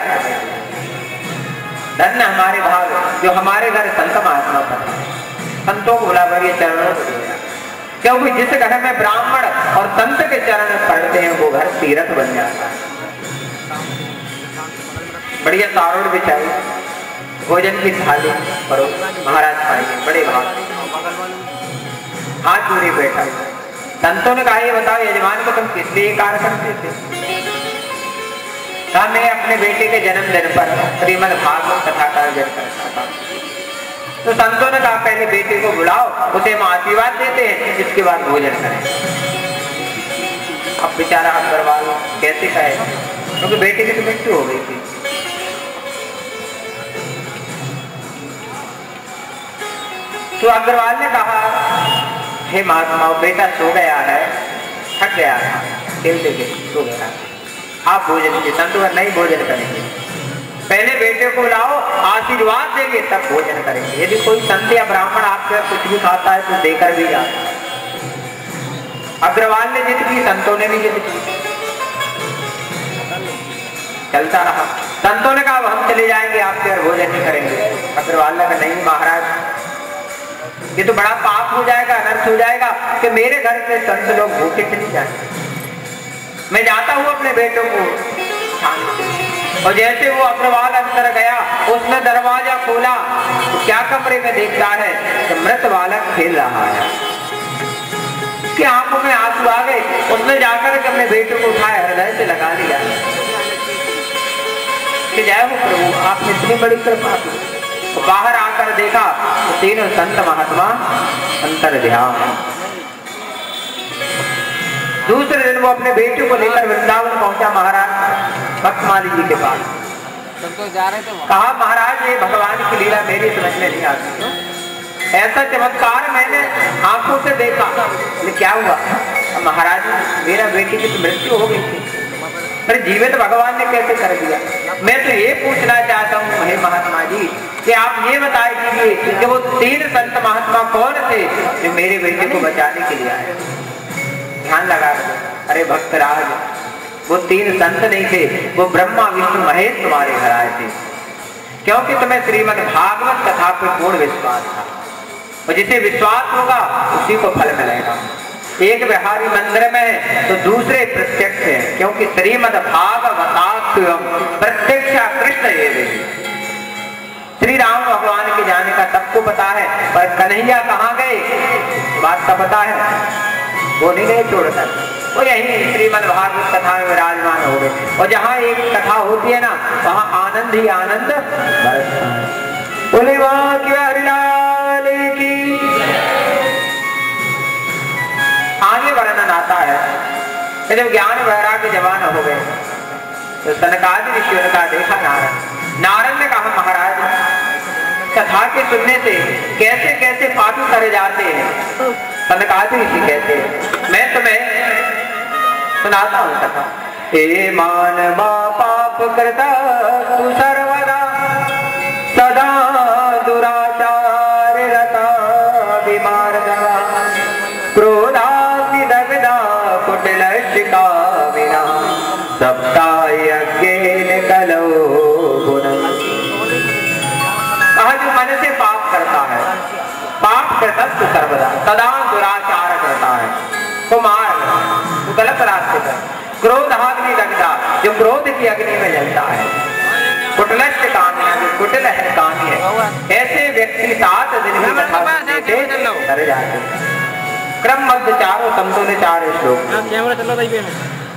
धन्य हमारे भाग जो हमारे घर संत महात्मा पर, संतों को बुला कर ये चरणों को दिया। क्योंकि जिस घर में ब्राह्मण और संत के चरण पढ़ते हैं वो घर तीर्थ बन जाता है। बढ़िया तारोड़ बिछाई, भोजन की थाली परो, महाराज खाइए, बड़े भाग, हाथ जोड़े बैठा। संतों ने कहा, ये बताओ यजमान को तुम किस लिए कार्य करते थे? कहा, मैं अपने बेटे के जन्मदिन पर श्रीमद् भागवत कथा का आयोजन करता था। तो संतों ने कहा, पहले बेटे को बुलाओ, उसे हम आशीर्वाद देते हैं, इसके बाद भोजन करें। अब बेचारा अग्रवाल कैसे कहे, क्योंकि बेटे की तो मृत्यु हो गई थी। तो अग्रवाल ने कहा, हे महात्मा, बेटा सो गया है, थक गया था, खेलते खेलते सो गया, आप भोजन के। संत नहीं भोजन करेंगे, पहले बेटे को लाओ, आशीर्वाद देंगे तब भोजन करेंगे। यदि कोई संत या ब्राह्मण आपके कुछ भी खाता है तो देकर भी जाता है। अग्रवाल ने जिद की, संतों ने भी जिद की, चलता रहा। संतों ने कहा, हम चले जाएंगे, आपके घर भोजन नहीं करेंगे। अग्रवाल ने कहा, नहीं महाराज, ये तो बड़ा पाप हो जाएगा, अनर्थ हो जाएगा कि मेरे घर से संत लोग भूखे चले जाए। मैं जाता हूँ अपने बेटों को। और जैसे वो अग्रवाल अंदर गया, उसने दरवाजा खोला तो क्या कमरे में देखता है कि मृत बालक खेल रहा है। उसकी आंखों में आंसू आ गए। उसने जाकर के अपने बेटे को उठाया, हृदय से लगा लिया कि जय हो प्रभु, आपने इतनी बड़ी कृपा की। तो बाहर आकर देखा तो तीनों संत महात्मा अंतर ध्यान। दूसरे दिन वो अपने बेटे को लेकर वृंदावन पहुंचा, महाराज भक्तमाली जी के पास। कहा, महाराज ये भगवान की लीला मेरी समझ में नहीं आती, ऐसा चमत्कार मैंने आंखों से देखा, लेकिन क्या हुआ? महाराज मेरा बेटी की तो मृत्यु हो गई थी, पर जीवित भगवान ने कैसे कर दिया? मैं तो ये पूछना चाहता हूँ हे महात्मा जी कि आप ये बताए दीजिए कि वो 3 संत महात्मा कौन थे जो मेरे बेटे को बचाने के लिए आए? ध्यान लगा, अरे भक्तराज, वो 3 संत नहीं थे, वो ब्रह्मा विष्णु महेश तुम्हारे घर आए थे, क्योंकि तुम्हें श्रीमद् भागवत कथा पर पूर्ण विश्वास था। और जिसे विश्वास होगा उसी को फल मिलेगा। एक बिहारी मंदिर में तो दूसरे प्रत्यक्ष है, क्योंकि श्रीमद् भागवतात् प्रत्यक्षा कृष्ण ये देवी। श्री राम भगवान के जाने का सबको पता है, पर कन्हैया कहाँ गए बात का पता है, वो नहीं गए छोड़कर, वो यही श्रीमद् भागवत कथा में विराजमान हो गए। और जहाँ एक कथा होती है ना, वहाँ आनंद ही आनंद बरसता है। बोले वहाँ की हरिलाल की। आगे वर्णन आता है कि जब ज्ञान वैराग्य जवान हो गए तो सनकादि ऋषियों ने कहा, देखा नारद ने कहा, महाराज कथा के सुनने से कैसे कैसे पापी करे जाते हैं। सनकादि ऋषि कहते हैं, मैं तुम्हें सुनाता हूँ कथा। हे मानवा पाप करता तू सर्वदा, सदा दुराचार रता विमार्गा, क्रोधाग्नि दग्धा कुटिलशिका विना, सप्ता यज्ञेन कलो गुणम्। जो मन से पाप करता है, पाप करता तो सर्वदा, सदा दुराचार करता है, कुमार तो गलत रास्ते पर, क्रोध अग्नि दग्धा, जो क्रोध की अग्नि में जलता है, कुटिलस्य कामी, जो कुटिल है कामी है, ऐसे व्यक्ति 7 दिन की कथा सुनने से डर जाते हैं। क्रम मध्य चारों संतों ने 4 श्लोक।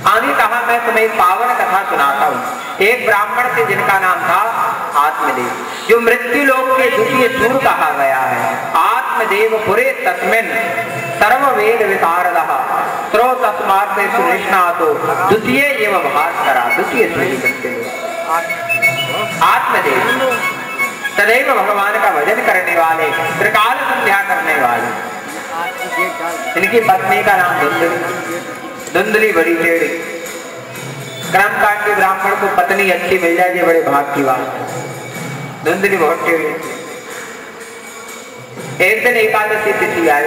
आगे कहा, मैं तुम्हें एक पावन कथा सुनाता हूँ। एक ब्राह्मण थे जिनका नाम था आत्मदेव, जो मृत्यु लोक के द्वितीय सूर कहा गया है। आत्मदेव पुरे तस्मिन् सर्व वेद विशारदः, स्रो तस्मात् सुनिष्णातो द्वितीय एवं भास्करा, द्वितीय सूर्य बनते लोग। आत्मदेव सदैव भगवान का भजन करने वाले, त्रिकाल संध्या करने वाले। इनकी पत्नी का नाम धुंधली, बड़ी टेढ़ी। कर्मकांड के ब्राह्मण को पत्नी अच्छी मिल जाए ये बड़े भाग की बात है। धुंधली बहुत टेढ़ी। एक दिन एकादशी तिथि आई,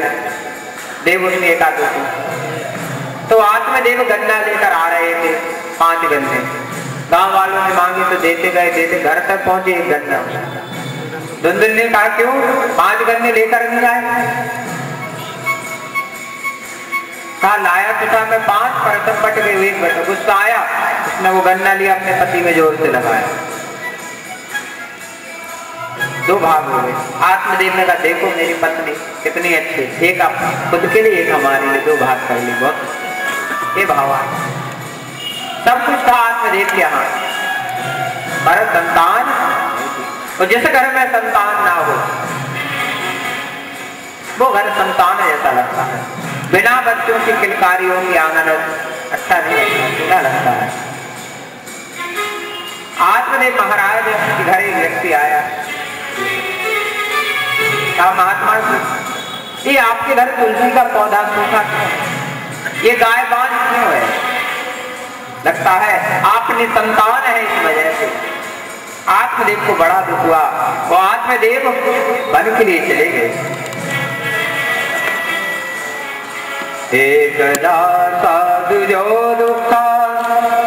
देवोत्सवी एकादशी, तो आत्मदेव गन्ना लेकर आ रहे थे, 5 गन्ने। गांव वालों ने मांगी तो देते गए, देते घर तक पहुंचे 1 गन्ना। धुंधली ने कहा, क्यों 5 गन्ने लेकर नहीं आए? कहा, लाया तो था मैं 5, पर बट गए 1 बट। गुस्सा आया, उसने वो गन्ना लिया, अपने पति में जोर से लगाया, 2 भाग हो गए। आत्मदेव ने कहा, देखो मेरी पत्नी कितनी अच्छी, एक आप खुद के लिए, एक हमारे लिए, 2 भाग कर ली। बहुत ये भगवान सब कुछ था आत्मदेव के यहाँ, पर संतान, और जिस घर में संतान ना हो वो घर संतान जैसा लगता है। बिना बच्चों की किलकारियों की आनंद अच्छा नहीं लगता, बुरा लगता है। आत्मदेव महाराज के घर एक व्यक्ति आया, कहा, महात्मा जी ये आपके घर तुलसी का पौधा सूखा क्यों, ये गाय बांझ क्यों है? लगता है आपने संतान है इस वजह से। आत्मदेव को बड़ा दुख हुआ, वो आत्मदेव वन के लिए चले गए। एकदा साधु जो दुखा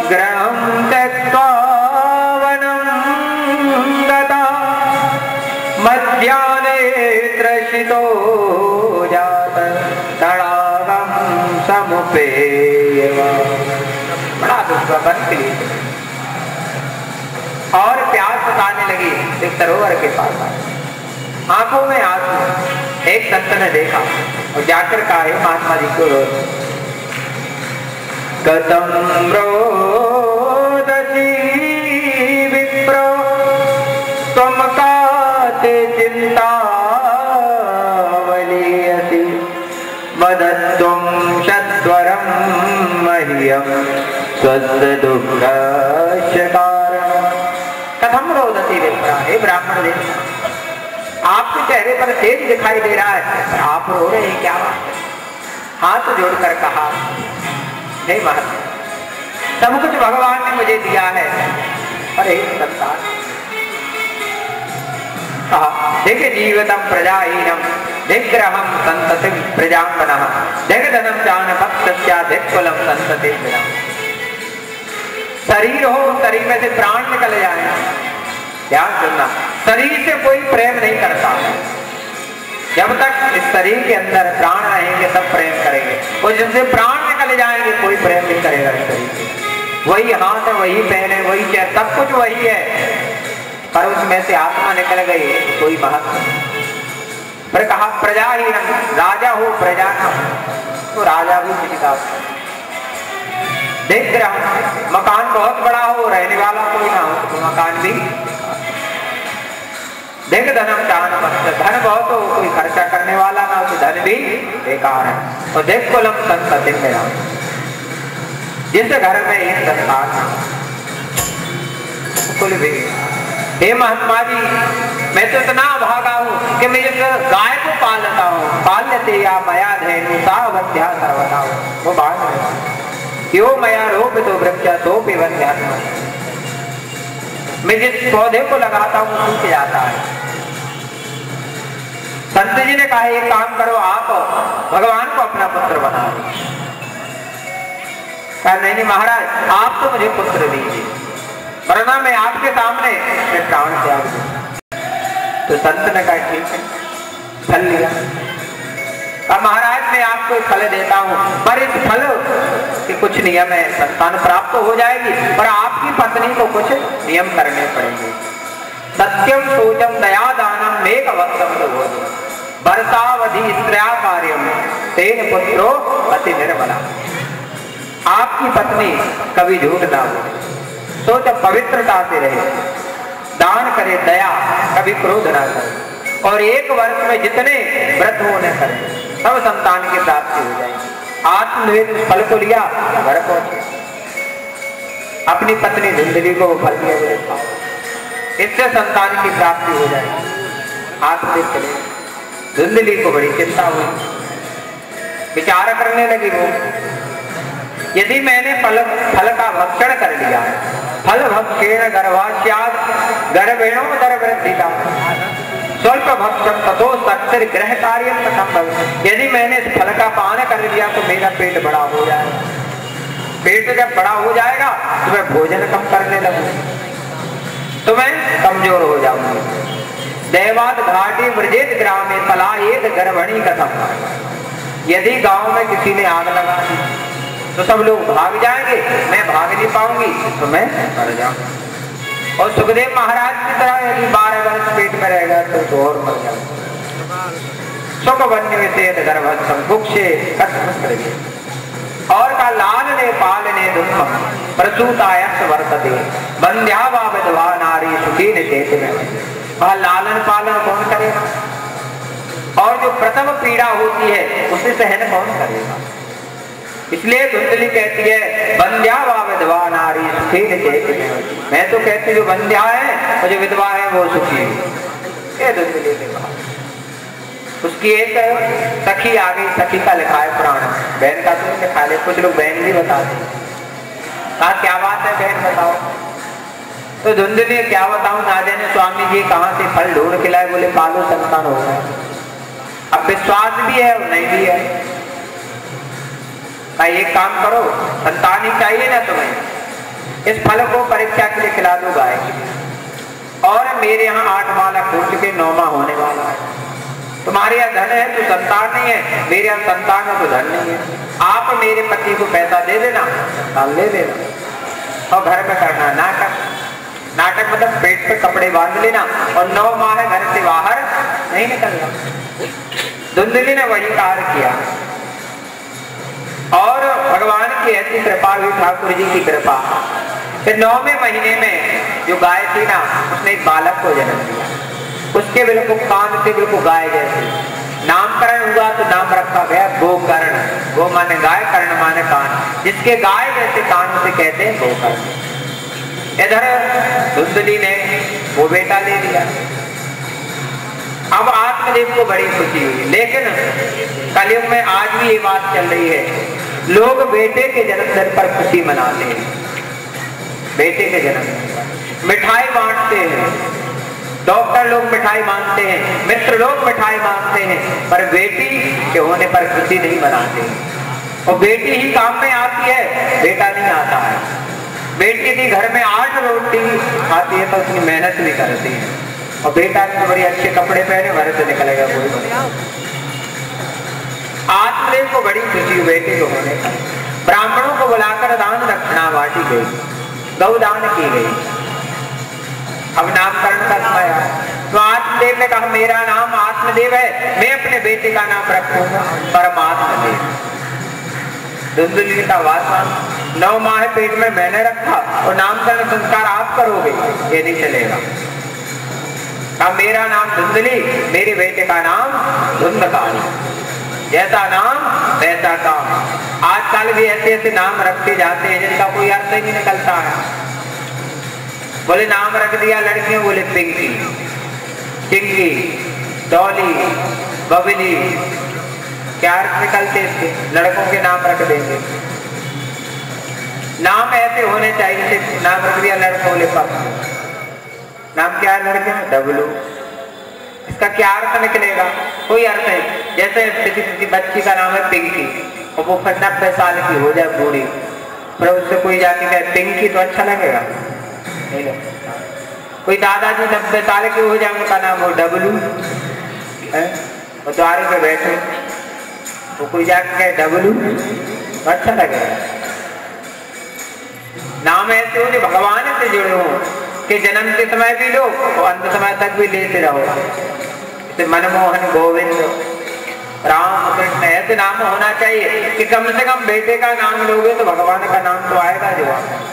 ग्रहं त्यक्त्वा वनं गता, मध्याह्ने त्रसितो जात तडागं समुपेयवा। बड़ा दुख हुआ, वन के लिए और प्यास सताने लगी। एक सरोवर के पास आए, आंखों में आंसू। एक संत ने देखा और जाकर कहा, हे महात्मा जी को रोज कथम रोदसी विप्रो त्वम काते चिंता वलीयसी, वदत्वं सत्वरं मह्यं स्वस्य दुःखस्य कारणम्। कथम रोदसी विप्रा, हे ब्राह्मण देव, आपके चेहरे पर तेज दिखाई दे रहा है, आप रो रहे हैं, क्या बात है? हाथ जोड़कर कहा, नहीं महात्मा, सब कुछ भगवान ने मुझे दिया है, पर एक संतान। कहा, देखे जीवितम प्रजाहीनम दिग्रहम संतति प्रजांगनः, दिग्धनम चान भक्तस्या दिक्कुलम संतति विराम। शरीर हो, शरीर में से प्राण निकल जाए, ध्यान सुनना, शरीर से कोई प्रेम नहीं करता। जब तक इस शरीर के अंदर प्राण रहेंगे सब प्रेम करेंगे, और जिनसे प्राण निकल जाएंगे कोई प्रेम नहीं करेगा इस शरीर से। वही हाथ है, वही पैर है, वही चेहरा, सब कुछ वही है, पर उसमें से आत्मा निकल गई, कोई महत्व नहीं। फिर कहा प्रजा ही राजा हो प्रजा ना, तो राजा भी किसी का देख रहा। मकान बहुत बड़ा हो, रहने वाला कोई ना हो, तो मकान भी देख। धनम चाहन मत, धन बहुत हो, कोई खर्चा करने वाला ना हो, तो धन भी बेकार है। और देख कुलम संतति मेरा, जिस घर में एक संतान कुल भी। हे महात्मा जी, मैं तो इतना भागा हूँ कि मैं जिस गाय को पालता हूँ, पाल लेते या मया धेनु सावध्या सर्वदा, वो बात यो मया रोप तो वृक्ष तो पिबंध्या, मैं जिस पौधे को लगाता हूँ सूख जाता है। संत जी ने कहा एक काम करो, आप भगवान को अपना पुत्र बना दो। कहा नहीं महाराज, आप तो मुझे पुत्र दीजिए, वरना मैं आपके सामने प्राण त्याग दूं। तो संत ने कहा ठीक है, फल लिया। कहा महाराज मैं आपको फल देता हूं, पर इस फल के कुछ नियम है, संतान प्राप्त हो जाएगी, पर आपकी पत्नी को कुछ नियम करने पड़ेंगे। सत्यम सोचम दया दानम मेघ वक्तम वर्षावधि स्त्रिया कार्यम तेन पुत्रो अति निर्मला। आपकी पत्नी कभी झूठ ना बोले, तो जब पवित्रता से रहे, दान करे, दया, कभी क्रोध ना करे, और एक वर्ष में जितने व्रत होने करें, सब संतान की प्राप्ति हो जाएगी। आत्मनिवेद फल को लिया, घर पहुंचे, अपनी पत्नी धुंधली को वो फल दिया, बोले खाओ, इससे संतान की प्राप्ति हो जाएगी। हाथ से चले, धुंधली को बड़ी चिंता हुई, विचार करने लगी वो, यदि मैंने फल का भक्षण कर लिया, फल भक्षेण गर्भास्याद गर्भेणो दरवृद्धिता स्वल्प भक्षण ततो सक्तिर ग्रह कार्यम संभव। यदि मैंने इस फल का पान कर लिया तो मेरा पेट बड़ा हो जाएगा, पेट जब बड़ा हो जाएगा तो मैं भोजन कम करने लगूंगी, तो मैं कमजोर हो जाऊंगी। दैवाद घाटी ब्रजेत ग्रामे पलायेत गर्भणी कथम। यदि गांव में किसी ने आग लगा दी तो सब लोग भाग जाएंगे, मैं भाग नहीं पाऊंगी तो मैं मर जाऊंगा। और सुखदेव महाराज की तरह यदि 12 वर्ष पेट में रहेगा तो और मर जाऊंगा। सुख बन्य से गर्भस्थम कुक्षे और का लाल ने पाल ने दुख प्रसूतायस वर्तते बंध्या वा विधवा नारी सुखी ने चेत में। वह लालन पालन कौन करेगा, और जो प्रसव पीड़ा होती है उसे सहन कौन करेगा। इसलिए धुंधली कहती है बंध्या वा विधवा नारी सुखी ने चेत में। मैं तो कहती जो बंध्या है और जो विधवा है वो सुखी है। धुंधली ने कहा। उसकी एक सखी आ गई, सखी का लिखा है पुराण, बहन का तो लिखा ले, कुछ लोग बहन भी बताते। कहा क्या बात है बहन बताओ। तो धुंधली क्या बताऊं, ना जाने स्वामी जी कहाँ से फल ढूंढ के लाए, बोले पालो संतान हो गए। अब विश्वास भी है और नहीं भी है। एक काम करो, संतान ही चाहिए ना तुम्हें, इस फल को परीक्षा के लिए खिला दो गाय की। और मेरे यहाँ 8 माला फूट चुके, 9वां होने वाला है। तुम्हारे यहाँ धन है तो संतान नहीं है, मेरे यहाँ संतान है तो धन नहीं है। आप मेरे पति को पैसा दे देना, ले देना, और घर में करना नाटक। नाटक मतलब पेट पे कपड़े बांध लेना, और 9 माह है घर से बाहर नहीं निकलना। धुंधली ने वही कार्य किया, और भगवान की ऐसी कृपा हुई, ठाकुर जी की कृपा। फिर 9वें महीने में जो गाय थी ना, उसने एक बालक को जन्म दिया। उसके बिल्कुल कान से बिल्कुल गाय जैसे। नामकरण हुआ तो नाम रखा गया गोकर्ण। गो माने गाय, कर्ण माने कान। जिसके गाय जैसे कान से कहते हैं गोकर्ण। इधर धुंधली ने वो बेटा ले लिया। अब आत्मदेव को बड़ी खुशी हुई, लेकिन कलयुग में आज भी ये बात चल रही है, लोग बेटे के जन्मदिन पर खुशी मनाते हैं। बेटे के जन्मदिन पर मिठाई बांटते हैं, डॉक्टर लोग मिठाई मांगते हैं, मित्र लोग मिठाई मांगते हैं, पर बेटी के होने पर खुशी नहीं मनाते। और बेटी ही काम में आती है, बेटा नहीं आता है। बेटी यदि घर में 8 रोटी खाती है तो उसकी मेहनत भी करती है, और बेटा तो बड़े अच्छे कपड़े पहने घर से निकलेगा कोई। आत्मदेव को बड़ी खुशी बेटे को होने का। ब्राह्मणों को बुलाकर दान दक्षिणा बांटी गई, गौदान की गई। अब नामकरण का समय आया तो आत्मदेव ने कहा मेरा नाम आत्मदेव है, मैं अपने बेटे का नाम रखूंगा परमात्मदेव। धुंधुली का वासन 9 माह पेट में मैंने रखा और नामकरण संस्कार आप करोगे, ये नहीं चलेगा। कहा मेरा नाम धुंधली, मेरे बेटे का नाम धुंधकारी, जैसा नाम वैसा काम। आजकल भी ऐसे ऐसे नाम रखते जाते हैं जिनका कोई अर्थ ही नहीं निकलता है। बोले नाम रख दिया लड़कियों, बोले पिंकी, चिंकी, डॉली, बबली, क्या अर्थ निकलते इसके? लड़कों के नाम रख देंगे। नाम ऐसे होने चाहिए, नाम रख दिया लड़कों, बोले पप्पू, नाम क्या है लड़के में? डब्लू। इसका क्या अर्थ निकलेगा? कोई अर्थ नहीं। जैसे किसी बच्ची का नाम है पिंकी और वो 90 साल की हो जाए बूढ़ी, पर उससे कोई जाके कहे पिंकी, तो अच्छा लगेगा? नहीं लगता। कोई दादाजी 90 साल के हो जाए, उनका नाम हो डब्लू है, और द्वारे पे बैठे तो कोई जाके कहे डब्लू, तो अच्छा लगेगा? नाम ऐसे हो जो भगवान से जुड़े हो कि जन्म के समय भी लो और अंत समय तक भी लेते रहो। जैसे मनमोहन, गोविंद, राम, कृष्ण, ऐसे नाम होना चाहिए कि कम से कम बेटे का नाम लोगे तो भगवान का नाम तो आएगा जवाब।